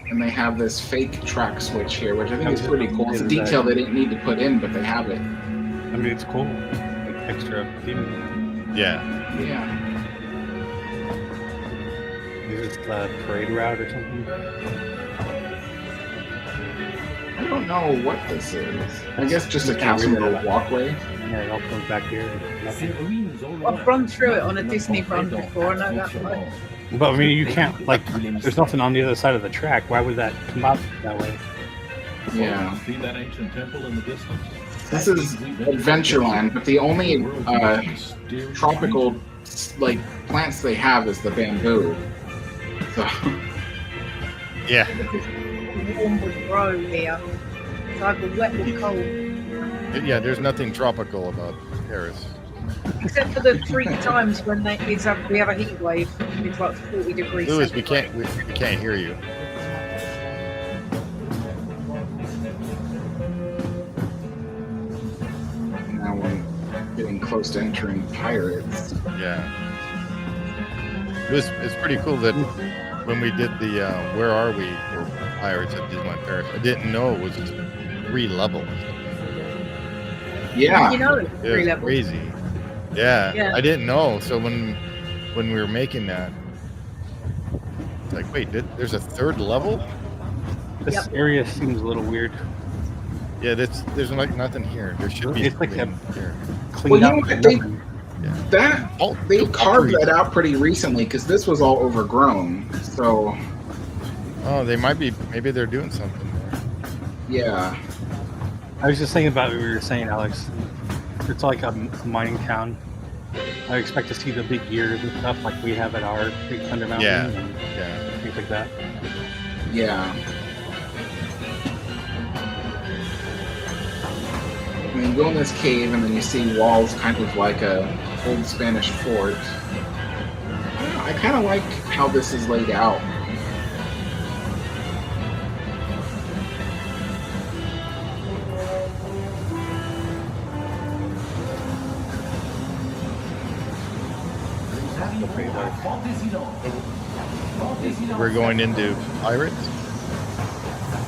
And they have this fake track switch here, which I think is pretty cool. It's a detail they didn't need to put in, but they have it. I mean, it's cool. Like extra theme. Yeah. Yeah. Is this the parade route or something? I don't know what this is. I guess just a castle little walkway. Yeah, it all comes back here. I've run through it on a Disney run before, I know that way. But I mean, you can't, like, there's nothing on the other side of the track. Why would that come out that way? Yeah. See that ancient temple in the distance? This is Adventureland, but the only tropical like plants they have is the bamboo. So Yeah. Warm would grow here. It's either wet or cold. Yeah, there's nothing tropical about Paris. Except for the 3 times when we have a heat wave. It's like 40 degrees. Louis, we centigrade. can't hear you. now we're getting close to entering Pirates. Yeah. It's pretty cool that when we did the Where Are We for Pirates at Disneyland Paris, I didn't know it was 3 levels. Yeah. You know, it's It 3 was levels. crazy. Yeah, Yeah. I didn't know. So when we were making that, it's like, wait, there's a 3rd level? This Yep. area seems a little weird. Yeah, there's like nothing here. There should be It's like something here. Cleaned Well, you up know what, and they- nothing. That Oh, they look, carved trees. that out pretty recently because this was all overgrown. So Oh, maybe they're doing something there. yeah. I was just thinking about what you were saying, Alex. It's like a mining town. I expect to see the big gears and stuff like we have at our Big Thunder Mountain Yeah. and Yeah. things like that. Yeah. I mean, you go in this cave and then you see walls kind of like a old Spanish fort. I don't know, I kind of like how this is laid out. We're going into Pirates?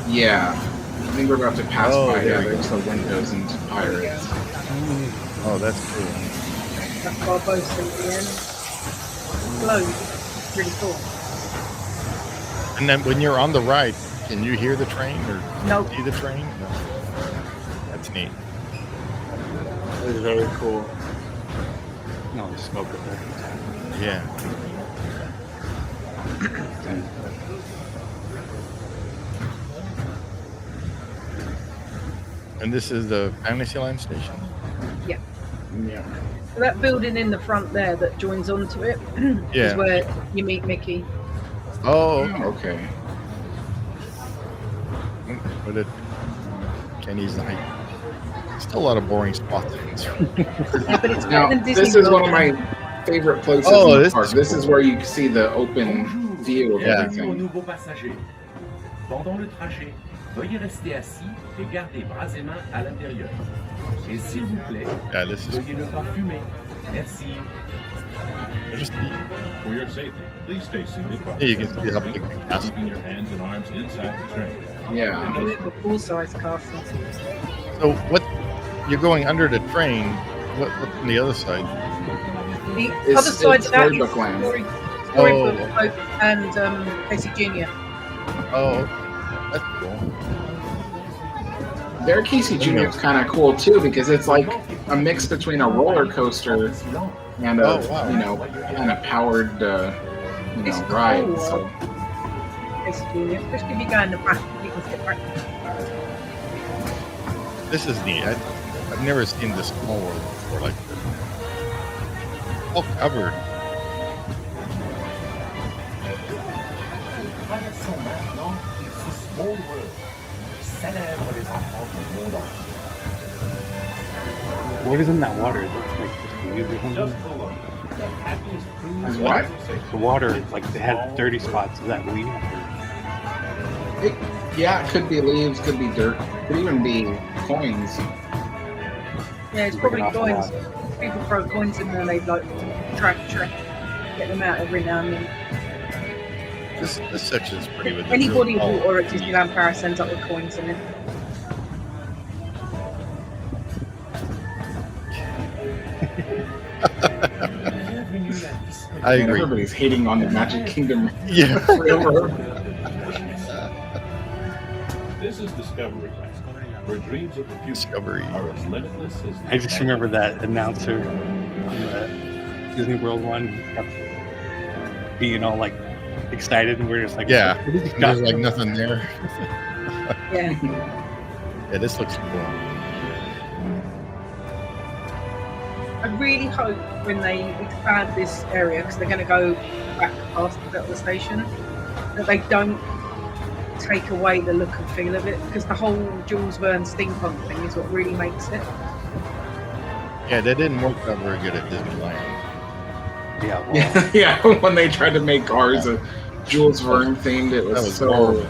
Yeah. I think we're about to pass Oh, by there we there's the windows into Pirates. Oh, that's cool. That's Barbosa at the end. Glowed. Really cool. And then when you're on the ride, can you hear the train or No. see the train? No. That's neat. It's very cool. No, smoke it there. Yeah. And this is the Fantasyland station? Yeah. Yeah. So that building in the front there that joins onto it Yeah. is where you meet Mickey. Oh, Oh, okay. but it Kenny's like still a lot of boring spots. Yeah, but it's Now, better than Disney this is one World. of my favorite places Oh, in the this park. is This cool. is where you can see the open view of Yeah. everything. nouveaux passagers. Pendant le trajet, veuillez rester assis et garder bras et mains à l'intérieur. Et s'il vous plaît, Yeah, this is veuillez ne pas fumer. Merci. just For your safety, please stay seated. while Yeah, you can see how big the castle keeping your hands and arms inside the train. Yeah. A full-size castle. so what you're going under the train, what's on the other side? The It's- other side it's of that Storybook Land. Storybook Hope and Casey Jr. Oh, that's cool. Their Casey Jr. is kind of cool too because it's like a mix between a roller coaster and a Oh, wow. kind of powered It's ride. cool. So Casey Jr. Especially if you go in the back, you can sit back. This is neat. I've never seen this small world before like this. All covered. Traversons maintenant ce small world qui célèbre les enfants du monde entier. What is in that water? Is it like just leaves or something? Just below, the happiest cruise What? The water, like they had 30 spots. Is that leaves? Yeah, it could be leaves, could be dirt, could even be coins. Yeah, it's Breaking probably off a coins. People throw coins in there, they like track, get them out every now and then. This section's pretty with the Anybody real- who or at Disneyland Paris ends up with coins in it. I Man, agree. everybody's hating on the Magic Kingdom Yeah. Railroad. This is Discoveryland, where dreams of the future Discovery. are as limitless as the I just remember that announcer on the Disney World one kept being all like excited, and we're just like, Yeah. what is he There's talking like about? nothing there. Yeah. Yeah, this looks cool. I really hope when they expand this area, because they're going to go back past the station, that they don't take away the look and feel of it, because the whole Jules Verne steampunk thing is what really makes it. Yeah, that didn't work out very good at Disneyland. Yeah, well, Yeah, when they tried to make ours a Jules Verne themed, it That was was so horrible.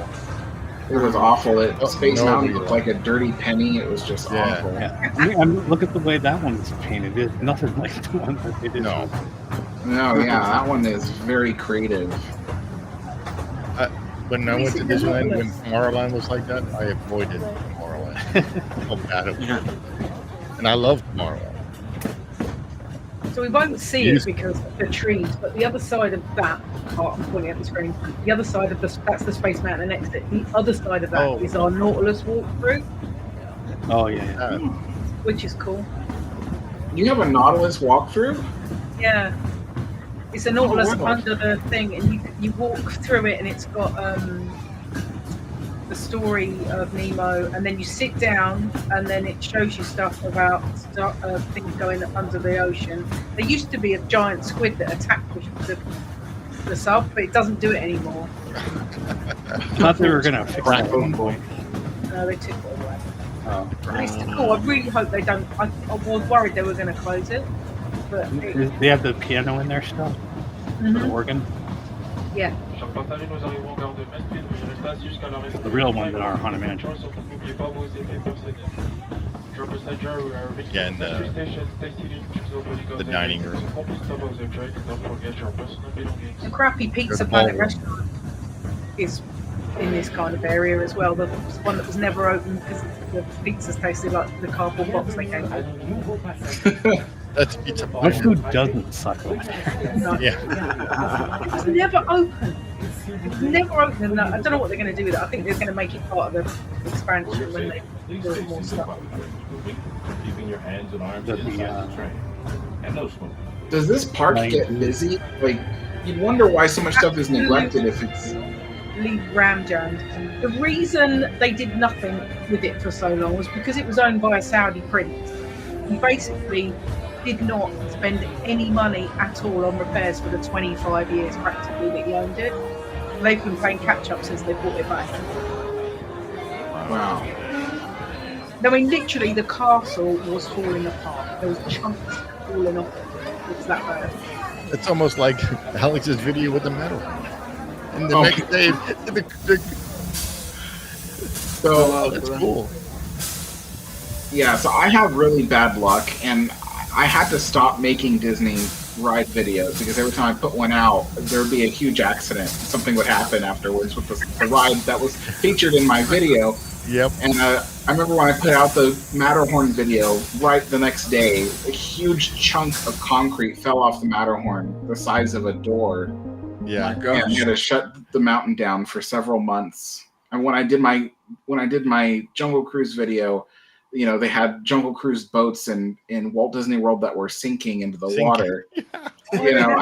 it was awful. Oh, Space no, Mountain we- looked like a dirty penny. It was just Yeah. awful. yeah. Look at the way that one's painted. It's nothing like the one that they did. No. No, yeah, that one is very creative. When I went to Disneyland, when Tomorrowland was like that, I avoided Tomorrowland. How bad it was. And I love Tomorrowland. So we won't see Yes. it because of the trees, but the other side of that part, I'm pointing at the screen, the other side of that's the Space Mountain exit. The other side of that is Oh. our Nautilus walkthrough, Oh yeah. which is cool. You have a Nautilus walkthrough? Yeah. It's a Nautilus wow. under the thing, and you walk through it, and it's got the story of Nemo, and then you sit down, and then it shows you stuff about things going under the ocean. There used to be a giant squid that attacked the sub, but it doesn't do it anymore. I thought they were gonna fix that at one point. No, they took it away. Oh. But it's still cool. I really hope they don't. I was worried they were going to close it, but They have the piano in there still, the organ, yeah. the real ones that are Haunted Mansion. Yeah, and the dining room. The crappy Pizza There's a Planet ballroom. restaurant is in this kind of area as well. The one that was never open because the pizzas tasted like the cardboard box they came in. That's Pizza What Planet. food doesn't suck over there? Yeah. It's never open. It's never open. I don't know what they're going to do with it. I think they're going to make it part of the expansion when they build more stuff. Keeping your hands and arms That'd be, inside the train. And no smoking. Does this park get busy? Like, you'd wonder why so much stuff is neglected if it's. Leave ram jammed. The reason they did nothing with it for so long was because it was owned by a Saudi prince. He basically did not spend any money at all on repairs for the 25 years practically that he owned it. They've been playing catch up since they bought it back. Wow. I mean, literally, the castle was falling apart. There was chunks falling off it. It was that bad. It's almost like Alex's video with the medal. And the Oh. next day, So, that's cool. yeah, so I have really bad luck, and I had to stop making Disney ride videos because every time I put one out, there would be a huge accident. Something would happen afterwards with the ride that was featured in my video. Yep. And I remember when I put out the Matterhorn video, right the next day, a huge chunk of concrete fell off the Matterhorn, the size of a door. Yeah. My And gosh. we had to shut the mountain down for several months. And when I did my Jungle Cruise video, you know, they had Jungle Cruise boats in Walt Disney World that were sinking into the water. You know,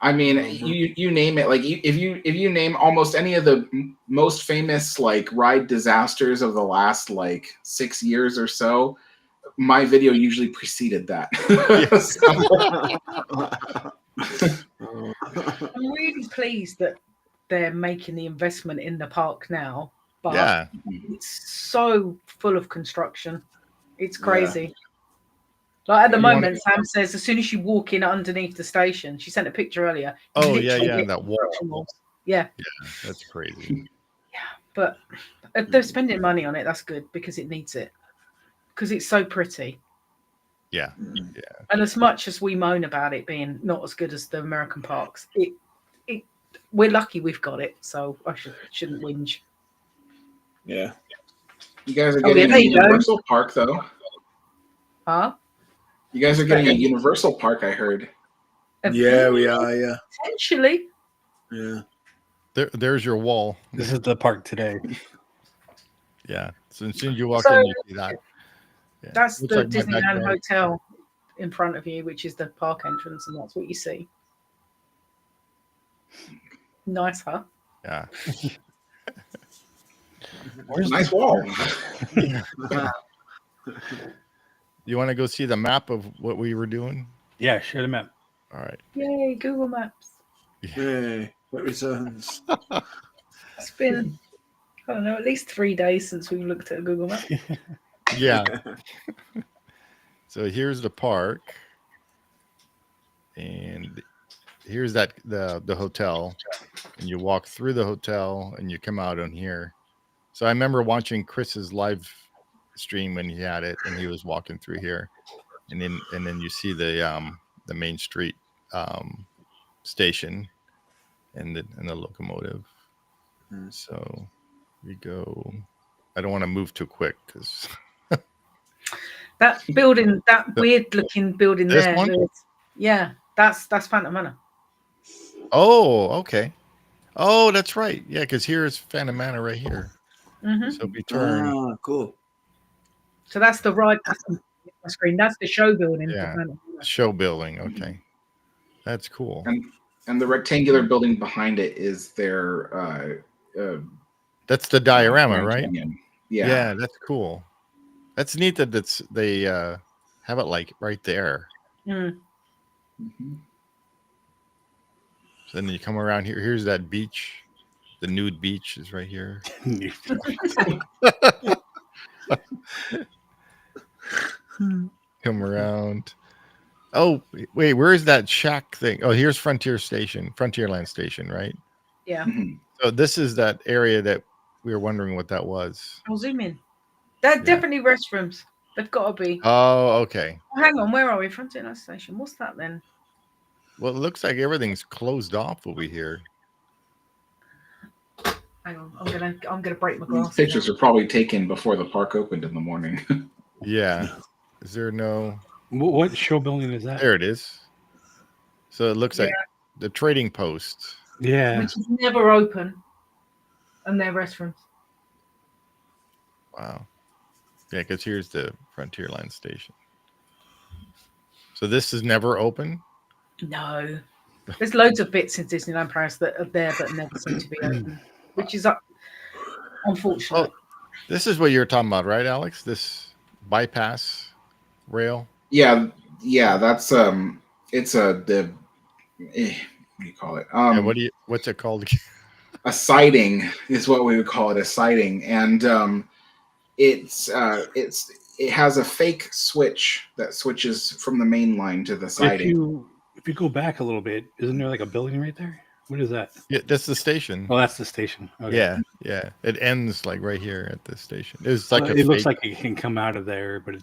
I I mean, you name it. Like if you name almost any of the most famous like ride disasters of the last like 6 years or so, my video usually preceded that. I'm really pleased that they're making the investment in the park now, but it's so full of construction. It's crazy. Like at the moment, Sam says as soon as you walk in underneath the station, she sent a picture earlier. Oh yeah, that wall. Yeah, that's crazy. Yeah, but they're spending money on it. That's good because it needs it. Because it's so pretty. Yeah. And as much as we moan about it being not as good as the American parks, we're lucky we've got it. So I shouldn't whinge. Yeah. You guys are getting a Universal Park though. Huh? You guys are getting a Universal Park, I heard. Yeah, we are. Yeah. Potentially. Yeah. There's your wall. This is the park today. Yeah. So as soon as you walk in, you see that. Yeah. That's Looks the like my Disneyland backyard. Hotel in front of you, which is the park entrance, and that's what you see. Nice, huh? Yeah. Where's nice wall? You want to go see the map of what we were doing? Yeah, share the map. All right. Yay, Google Maps. Yay, it returns. It's been, I don't know, at least 3 days since we looked at a Google Map. Yeah. So here's the park. And here's the hotel. And you walk through the hotel and you come out on here. So I remember watching Chris's live stream when he had it and he was walking through here. And then you see the Main Street station and the locomotive. So we go. I don't want to move too quick because that building, that weird looking building there. Yeah, that's Phantom Manor. Oh, okay. Oh, that's right. Yeah, because here's Phantom Manor right here. Mm-hmm. So we turn. Ah, cool. So that's the ride screen. That's the show building. Yeah, show building. Okay, that's cool. And the rectangular building behind it is their. That's the diorama, right? Yeah, that's cool. That's neat that they have it like right there. Mm. Mm-hmm. So then you come around here. Here's that beach. The nude beach is right here. Come around. Oh, wait, where is that shack thing? Oh, here's Frontierland Station, right? Yeah. So this is that area that we were wondering what that was. I'll zoom in. They're definitely restrooms. They've got to be. Oh, okay. Oh, hang on, where are we? Frontierland Station. What's that then? Well, it looks like everything's closed off over here. Hang on, I'm gonna break my glass. These pictures are probably taken before the park opened in the morning. Yeah. Is there no? What show building is that? There it is. So it looks like the trading post. Yeah. Which is never open, and they're restrooms. Wow. Yeah, because here's the Frontierland Station. So this is never open? No. There's loads of bits in Disneyland Paris that are there but never seem to be open, which is unfortunate. Oh, this is what you're talking about, right, Alex? This bypass rail? Yeah, that's it's what do you call it? What's it called? A siding is what we would call it, a siding. And it has a fake switch that switches from the main line to the siding. If you go back a little bit, isn't there like a building right there? What is that? Yeah, that's the station. Oh, that's the station. Okay. Yeah. It ends like right here at the station. It's like it looks like it can come out of there, but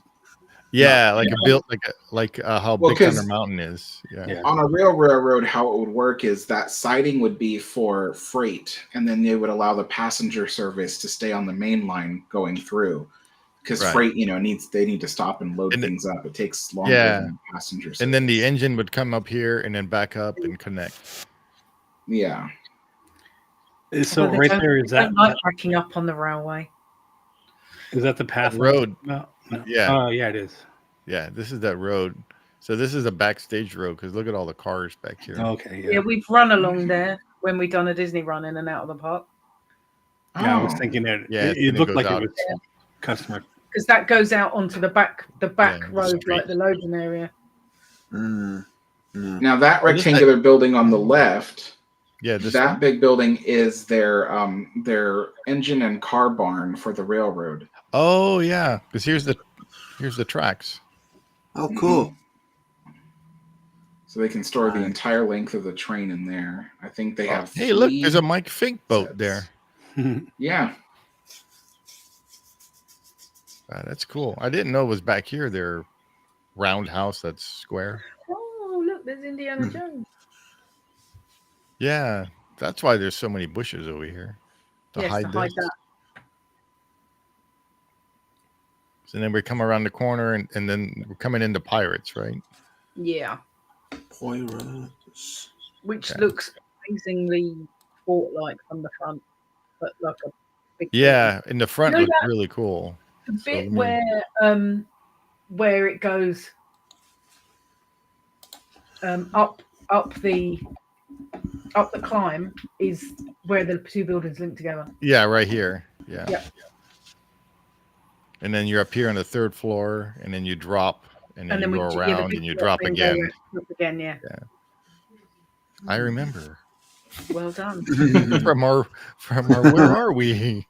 like how Big Thunder Mountain is. Yeah. On a real railroad, how it would work is that siding would be for freight, and then they would allow the passenger service to stay on the main line going through. Because freight, they need to stop and load things up. It takes longer than passenger service. And then the engine would come up here and then back up and connect. Yeah. So right there is that backing up on the railway. Is that the path road? No. Yeah. Oh, yeah, it is. Yeah, this is that road. So this is a backstage road because look at all the cars back here. Okay. Yeah, we've run along there when we've done a Disney run in and out of the park. Yeah, I was Oh. thinking that Yeah, it and it looked goes like out. it was customer. Because that goes out onto the back Yeah, road, street. like the loading area. Now that rectangular building on the left, Yeah, this that one? big building is their engine and car barn for the railroad. Oh yeah, because here's the tracks. Oh, cool. So they can store the entire length of the train in there. I think they have. Hey, look, 3 there's a Mike Fink boat sets. there. Yeah. That's cool. I didn't know it was back here. Their roundhouse that's square. Oh, look, there's Indiana Jones. Yeah, that's why there's so many bushes over here to Yes, hide to hide this. that. So then we come around the corner and then we're coming into Pirates, right? Yeah. Pirates. Which Okay. looks amazingly fort-like from the front, but like a big Yeah, in the front You know looks that- really cool. The So bit let me- where it goes up the climb is where the two buildings link together. Yeah, right here. Yeah. Yep. And then you're up here on the 3rd floor, and then you drop, and then you go the around, big and you drop and again. go up again, yeah. I remember. Well done. from our where are we?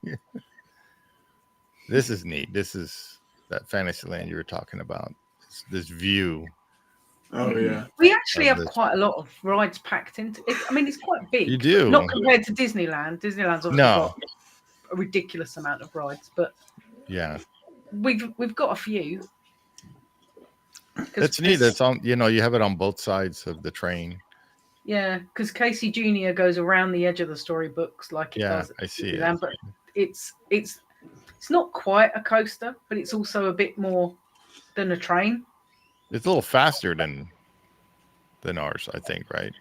This is neat. This is that Fantasyland you were talking about. This view. Oh yeah. We actually Of have this. quite a lot of rides packed into it. I mean, it's quite big. You do. Not compared to Disneyland. Disneyland's obviously No. got a ridiculous amount of rides, but Yeah. we've got a few. That's neat. That's on. You have it on both sides of the train. Yeah, because Casey Jr. goes around the edge of the storybooks like it Yeah, does. At I see it. Disneyland, but it's not quite a coaster, but it's also a bit more than a train. It's a little faster than ours, I think, right?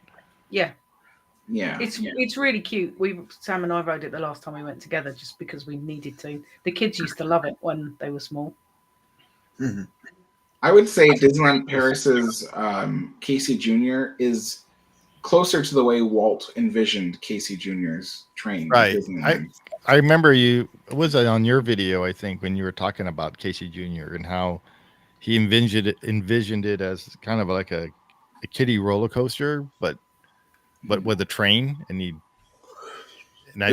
Yeah, Yeah. it's really cute. Sam and I rode it the last time we went together just because we needed to. The kids used to love it when they were small. Mm-hmm. I would say Disneyland Paris's Casey Jr. is closer to the way Walt envisioned Casey Jr.'s train. at Right. Disneyland. I remember was it on your video, I think, when you were talking about Casey Jr. and how he envisioned it as kind of like a kiddie roller coaster, but with a train, and it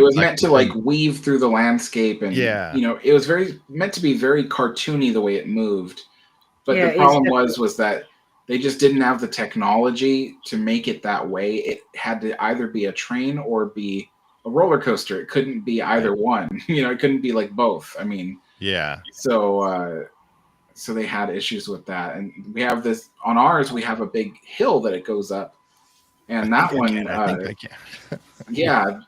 was meant to like weave through the landscape, and it was meant to be very cartoony the way it moved. But the problem was that they just didn't have the technology to make it that way. It had to either be a train or be a roller coaster. It couldn't be either one. It couldn't be like both. I mean, yeah. So they had issues with that, and we have this on ours. We have a big hill that it goes up, and that one, I can. yeah,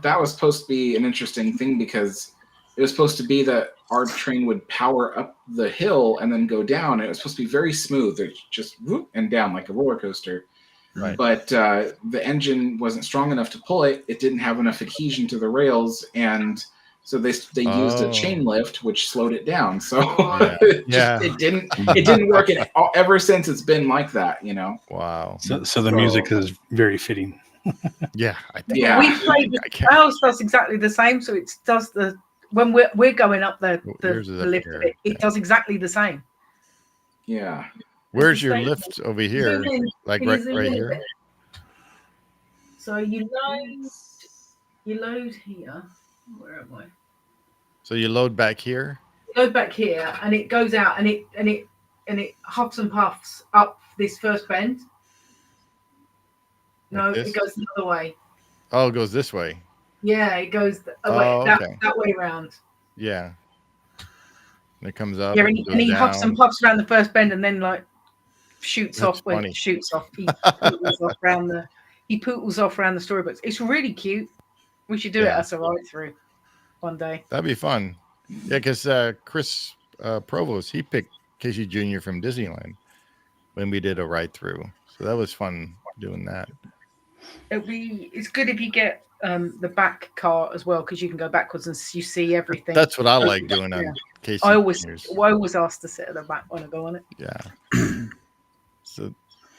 that was supposed to be an interesting thing because it was supposed to be that our train would power up the hill and then go down. And it was supposed to be very smooth. It just whoop and down like a roller coaster. Right. But the engine wasn't strong enough to pull it. It didn't have enough adhesion to the rails, and so they used a chain lift, which slowed it down. So it didn't work. Ever since it's been like that, Wow. So the music is very fitting. Yeah. I think. Yeah. We played ours does exactly the same. So it does when we're going up the lift, it does exactly the same. Yeah. Where's your lift over here? Like right here? So you load here. Where am I? So you load back here? Load back here, and it goes out, and it huffs and puffs up this first bend. No, Like it goes the other way. Oh, it goes this way. Yeah, it goes that way around. Yeah. And it comes up. Yeah, and he huffs and puffs around the first bend, and then like shoots off. Funny. Shoots off. He pootles off around the storybooks. It's really cute. We should do it as a ride through one day. That'd be fun. Yeah, because Chris Provost, he picked Casey Jr. from Disneyland when we did a ride through. So that was fun doing that. It's good if you get the back car as well, because you can go backwards and you see everything. That's what I like doing on Casey. I always ask to sit at the back when I go on it. Yeah. So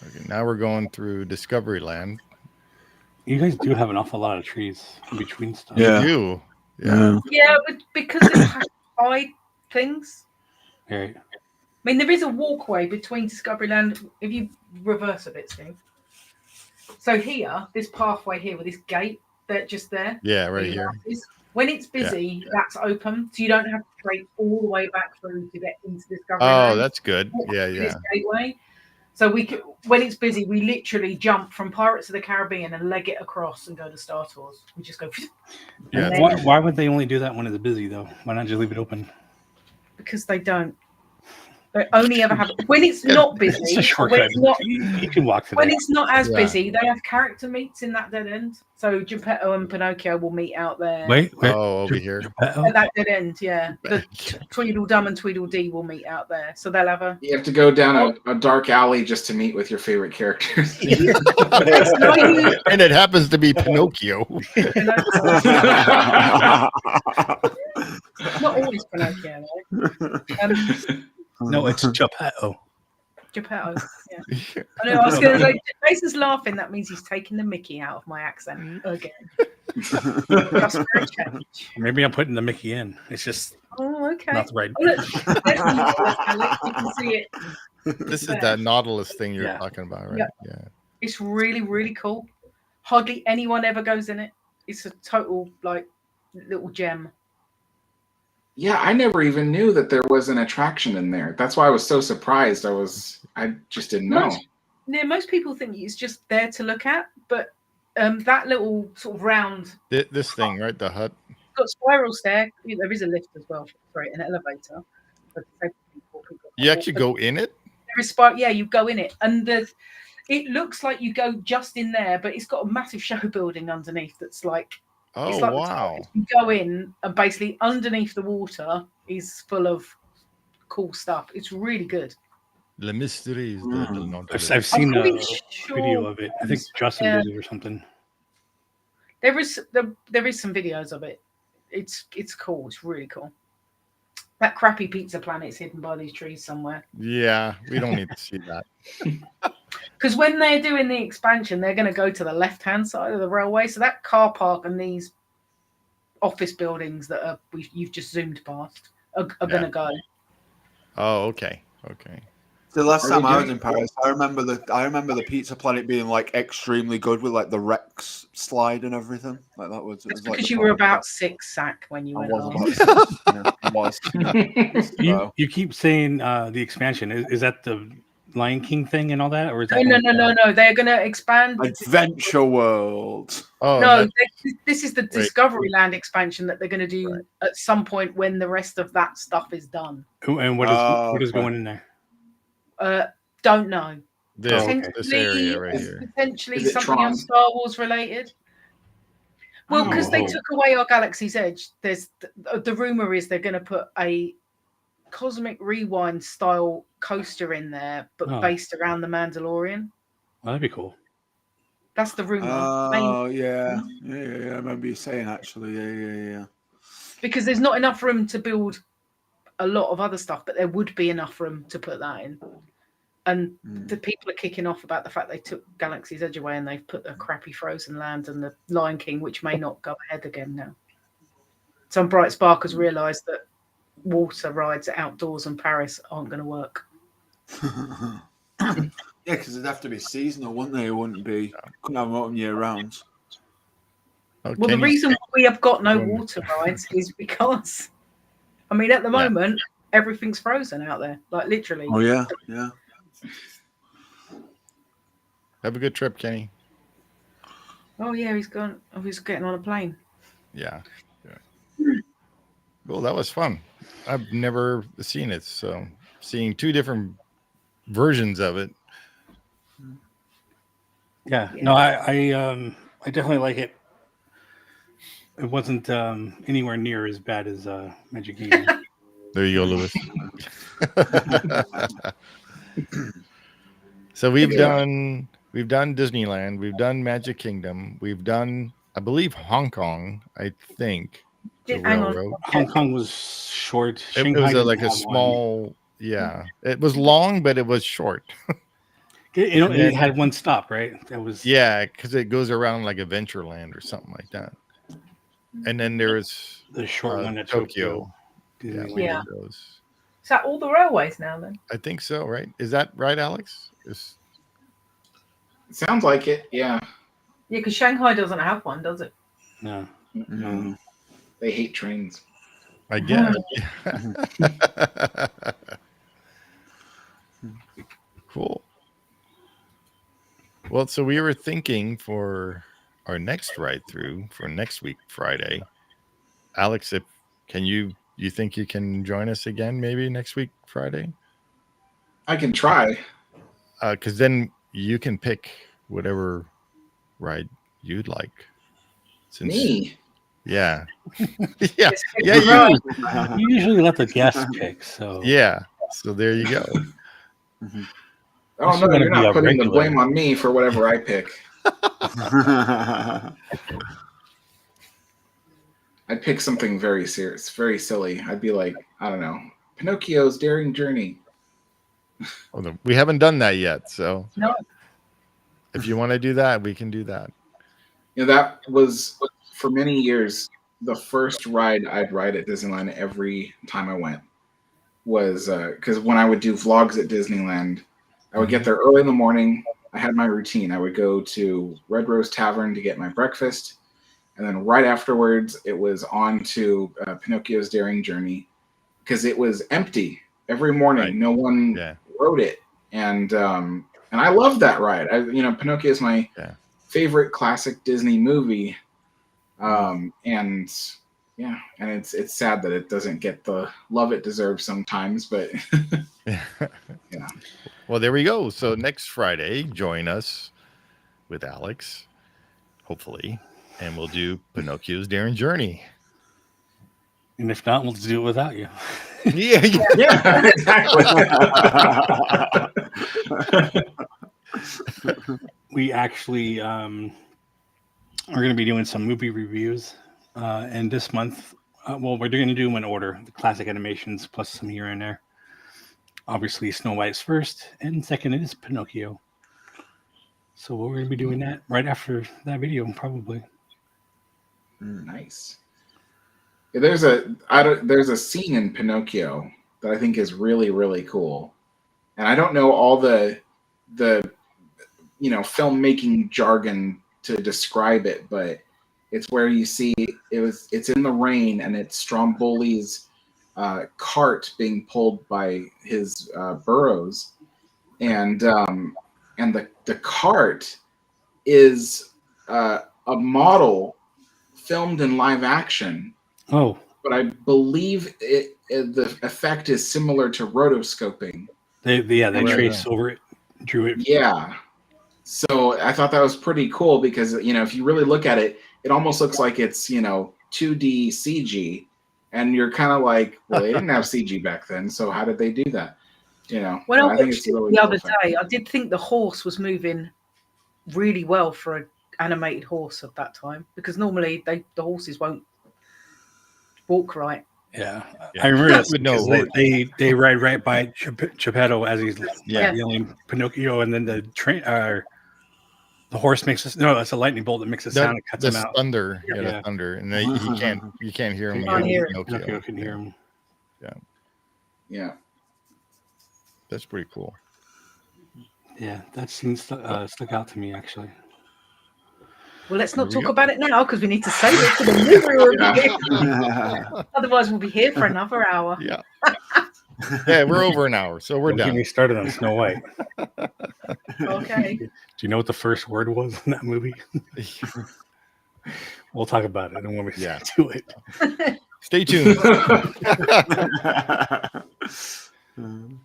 okay, now we're going through Discovery Land. You guys do have an awful lot of trees in between stuff. Yeah. We do. Yeah, but because it has to hide things. Right. I mean, there is a walkway between Discovery Land. If you reverse a bit, Steve. So here, this pathway here with this gate, that just there. Yeah, right here. When it's busy, that's open, so you don't have to break all the way back through to get into Discovery Oh, Land. that's good. Yeah, This yeah. gateway. So we could, when it's busy, we literally jump from Pirates of the Caribbean and leg it across and go to Star Tours. We just go. Yeah. Why would they only do that when it's busy though? Why not just leave it open? Because they don't. They only ever have when it's not busy. It's a When shortcut. it's not, You can walk through when that. it's not as Yeah. busy, they have character meets in that dead end. So Geppetto and Pinocchio will meet out there. Wait. Oh, over here. At that dead end, yeah. The Tweedledum and Tweedledee will meet out there. So they'll have a. You have to go down a dark alley just to meet with your favorite characters. And it happens to be Pinocchio. Not always Pinocchio, though. No, it's Geppetto. Geppetto, yeah. I know, I was going to say, Jason's laughing. That means he's taking the Mickey out of my accent again. Just for a change. Maybe I'm putting the Mickey in. It's just Oh, okay. not the right. Oh, look, there's the Nautilus, Alex. You can see it. This is that Nautilus thing you're Yeah. talking about, right? Yeah. Yeah. It's really, really cool. Hardly anyone ever goes in it. It's a total, like, little gem. Yeah, I never even knew that there was an attraction in there. That's why I was so surprised. I just didn't know. Most people think it's just there to look at, but that little sort of round This thing, right? The hut. got spiral stair. There is a lift as well. Sorry, an elevator. But people You actually go in it? There is yeah, you go in it, and it looks like you go just in there, but it's got a massive show building underneath. That's like. Oh, It's like wow. you go in and basically underneath the water is full of cool stuff. It's really good. Le Mysteries de Nautilus. I've seen a pretty video sure of it. I think Justin did it or something. There is some videos of it. It's cool. It's really cool. That crappy Pizza Planet's hidden by these trees somewhere. Yeah, we don't need to see that. Because when they're doing the expansion, they're going to go to the left-hand side of the railway. So that car park and these office buildings that you've just zoomed past are going to go. Oh, okay. Okay. The last Are time they I was doing- in Paris, I remember the Pizza Planet being like extremely good with like the Rex slide and everything. Like that was. It's It was like because the you were top. about 6, Zach, when you I went was on. about 6. Yeah, I was. So, You keep saying the expansion. Is that the Lion King thing and all that, or is that No. They're going to expand. Adventure World. Oh, No, this is the Wait. Discovery Land expansion that they're going to do at some point when the rest of that stuff is done. And what is okay. going in there? Don't know. this area right here. Potentially Is it something Tron? else Star Wars related. Well, because they Oh. took away our Galaxy's Edge, there's the rumor is they're going to put a Cosmic Rewind style coaster in there, but Oh. based around the Mandalorian. Well, that'd be cool. That's the rumor. Oh yeah. I remember you saying actually. Yeah. Because there's not enough room to build a lot of other stuff, but there would be enough room to put that in. And the people are kicking off about the fact they took Galaxy's Edge away and they've put the crappy Frozen Land and the Lion King, which may not go ahead again now. Some bright spark has realised that water rides outdoors in Paris aren't going to work. Yeah, because it'd have to be seasonal, wouldn't they? It wouldn't be. Couldn't have them year round. Oh, Well, the Kenny's- reason we have got no water rides is because, I mean, at the moment, everything's frozen out there. Like, literally. Oh yeah. Have a good trip, Kenny. Oh, yeah, he's gone. Oh, he's getting on a plane. Yeah. Well, that was fun. I've never seen it, so seeing 2 different versions of it. Yeah. No, I definitely like it. It wasn't anywhere near as bad as Magic Kingdom. There you go, Lewis. So we've done Disneyland, we've done Magic Kingdom, we've done, I believe, Hong Kong. I think the Hang on. railroad. Hong Kong was short. It Shanghai was didn't like a have one. small. Yeah, it was long, but it was short. You know, And it then- had one stop, right? That was Yeah, because it goes around like Adventureland or something like that. And then there's the short one at Tokyo. Tokyo. Yeah, Disneyland. we Yeah. did those. Is that all the railways now then? I think so, right? Is that right, Alex? Sounds like it. Yeah. Yeah, because Shanghai doesn't have one, does it? No. Mm. They hate trains. I guess. Cool. Well, so we were thinking for our next ride through for next week, Friday. Alex, you think you can join us again maybe next week, Friday? I can try. Because then you can pick whatever ride you'd like. Me. Yeah. Yeah. It's Yeah, right. You usually let the guests pick, so Yeah. So there you go. Oh This is no, gonna you're be not a putting the regular. blame on me for whatever I pick. I'd pick something very serious, very silly. I'd be like, I don't know, Pinocchio's Daring Journey. Well, we haven't done that yet, so No. if you want to do that, we can do that. You know, that was for many years the first ride I'd ride at Disneyland every time I went. Was because when I would do vlogs at Disneyland, I would get there early in the morning. I had my routine. I would go to Red Rose Tavern to get my breakfast. And then right afterwards, it was on to Pinocchio's Daring Journey because it was empty every morning. Right. No one rode it. And I love that ride. Pinocchio is my favorite classic Disney movie. And yeah, and it's sad that it doesn't get the love it deserves sometimes, but yeah. Well, there we go. So next Friday, join us with Alex, hopefully, and we'll do Pinocchio's Daring Journey. and if not, we'll do it without you. Yeah, exactly. We actually are going to be doing some movie reviews, and this month, we're going to do them in order: the classic animations plus some here and there. Obviously, Snow White's first, and second is Pinocchio. So we're going to be doing that right after that video, probably. Nice. Yeah, there's a scene in Pinocchio that I think is really, really cool, and I don't know all the filmmaking jargon to describe it, but it's where you see it's in the rain and it's Stromboli's cart being pulled by his burros, and the cart is a model filmed in live action. Oh, but I believe the effect is similar to rotoscoping. They traced over it, drew it. Yeah. So I thought that was pretty cool because if you really look at it, it almost looks like it's 2D CG. And you're kind of like, well, they didn't have CG back then, so how did they do that? When I think watched it's it really the cool other effect. day, I did think the horse was moving really well for an animated horse of that time, because normally the horses won't walk right. Yeah. I remember that because No, they ride right by Geppetto as he's Yeah. yelling Pinocchio, and then the horse makes this. No, that's a lightning bolt that makes a sound and cuts him out. Thunder, Yeah. the thunder, and you can't hear him. Can't hear it. Pinocchio can hear him. Yeah. That's pretty cool. Yeah, that scene stuck out to me actually. Well, let's There not we talk go. about it now because we need to save it for the movie review. Otherwise, we'll be here for another hour. Yeah. Yeah, we're over an hour, so we're Don't get done. me started on Snow White. Okay. Do you know what the first word was in that movie? We'll talk about it. I don't want to Yeah. do it. Stay tuned.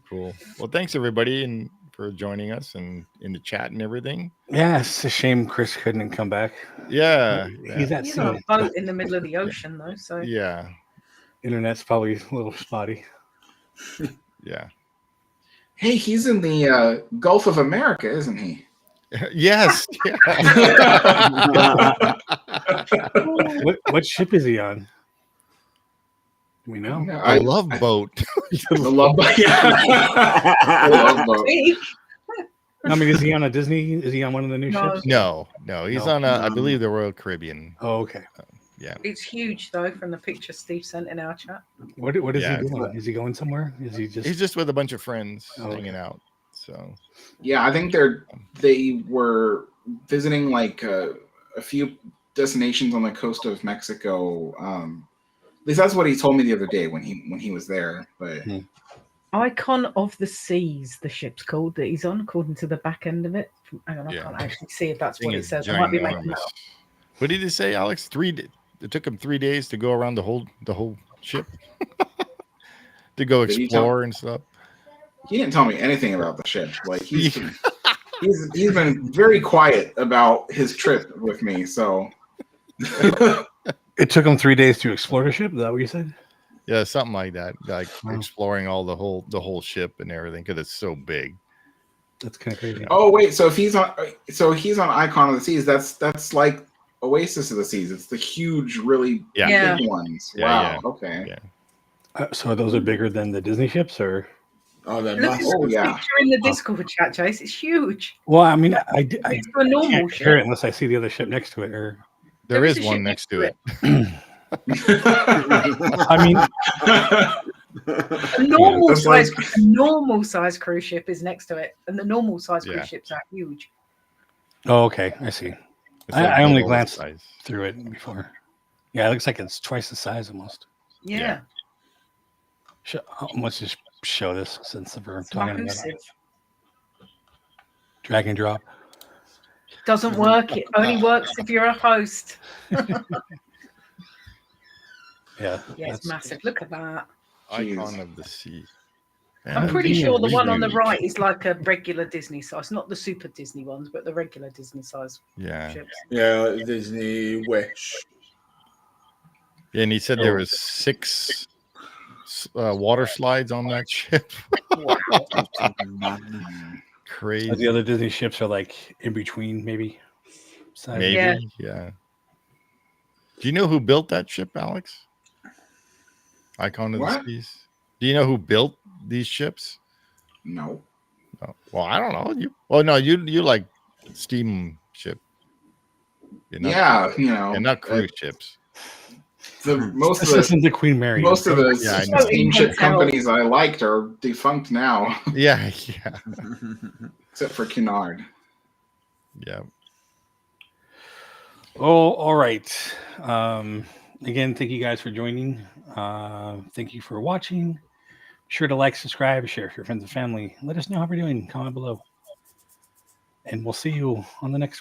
Cool. Well, thanks everybody and for joining us and in the chat and everything. Yeah, it's a shame Chris couldn't come back. Yeah. He's at He's on a sea. boat in the middle of the ocean, though. So Yeah. Internet's probably a little spotty. Yeah. Hey, he's in the Gulf of America, isn't he? Yes. Yeah. What ship is he on? Do we know? I love boat. The love boat. Yeah. The love boat. Big. I mean, is he on a Disney? Is he on one of the new No. ships? No, he's No. on I believe the Royal Caribbean. Oh, okay. Yeah. It's huge though, from the picture Steve sent in our chat. What is Yeah, he it's doing? Is he going somewhere? Is he just? He's just with a bunch of friends Oh, okay. hanging out. So Yeah, I think they were visiting like a few destinations on the coast of Mexico. At least that's what he told me the other day when he was there. But Icon of the Seas, the ship's called that he's on, according to the back end of it. Hang on, I Yeah. can't actually see if that's thing what it is says. I might be making that ginormous. up. What did he say, Alex? It took him 3 days to go around the whole ship to go Did he explore and stuff. he didn't tell me anything about the ship. Like he's been very quiet about his trip with me. So It took him 3 days to explore the ship. Is that what you said? Yeah, something like that. Like Wow. exploring all the whole ship and everything because it's so big. That's kind of crazy. oh wait, so if he's on Icon of the Seas, that's like Oasis of the Seas. It's the huge, really Yeah. big ones. Yeah, Wow. yeah. Okay. Yeah. So those are bigger than the Disney ships, or? Oh, they're Look at massive. Oh, the yeah. picture in the Discord chat, Chase. It's huge. Well, I mean, I It's a normal can't hear it ship. unless I see the other ship next to it. Or There is a one ship next to it. I mean, A normal that's size cruise ship is next to it, and the normal size Yeah. cruise ships are huge. oh, okay, I see. It's I only double the glanced size. through it before. Yeah, it looks like it's twice the size almost. Yeah, Let's just show this since we're it's talking about massive. drag and drop. Doesn't work. It only works if you're a host. Yeah, Yeah, it's massive. Look at that. Icon of the Sea. Man, I'm that pretty thing sure the is one on the huge. right is like a regular Disney size, not the super Disney ones, but the regular Disney size Yeah. ships. Yeah, like Disney Wish. And he said there was 6 water slides on that ship. Crazy. The other Disney ships are like in between, maybe. Size. Maybe. Yeah. Do you know who built that ship, Alex? Icon of What? the Seas. Do you know who built these ships? No. Oh, well, I don't know. You like steamship. You're not- Yeah, you know. and not cruise ships. Most This of isn't the Queen Mary. most of the Yeah, I know. steamship Hotel. companies I liked are defunct now, Yeah, except for Cunard. yeah. Oh, all right. Again, thank you guys for joining. Thank you for watching. Be sure to like, subscribe, share with your friends and family. Let us know how we're doing. Comment below. And we'll see you on the next one.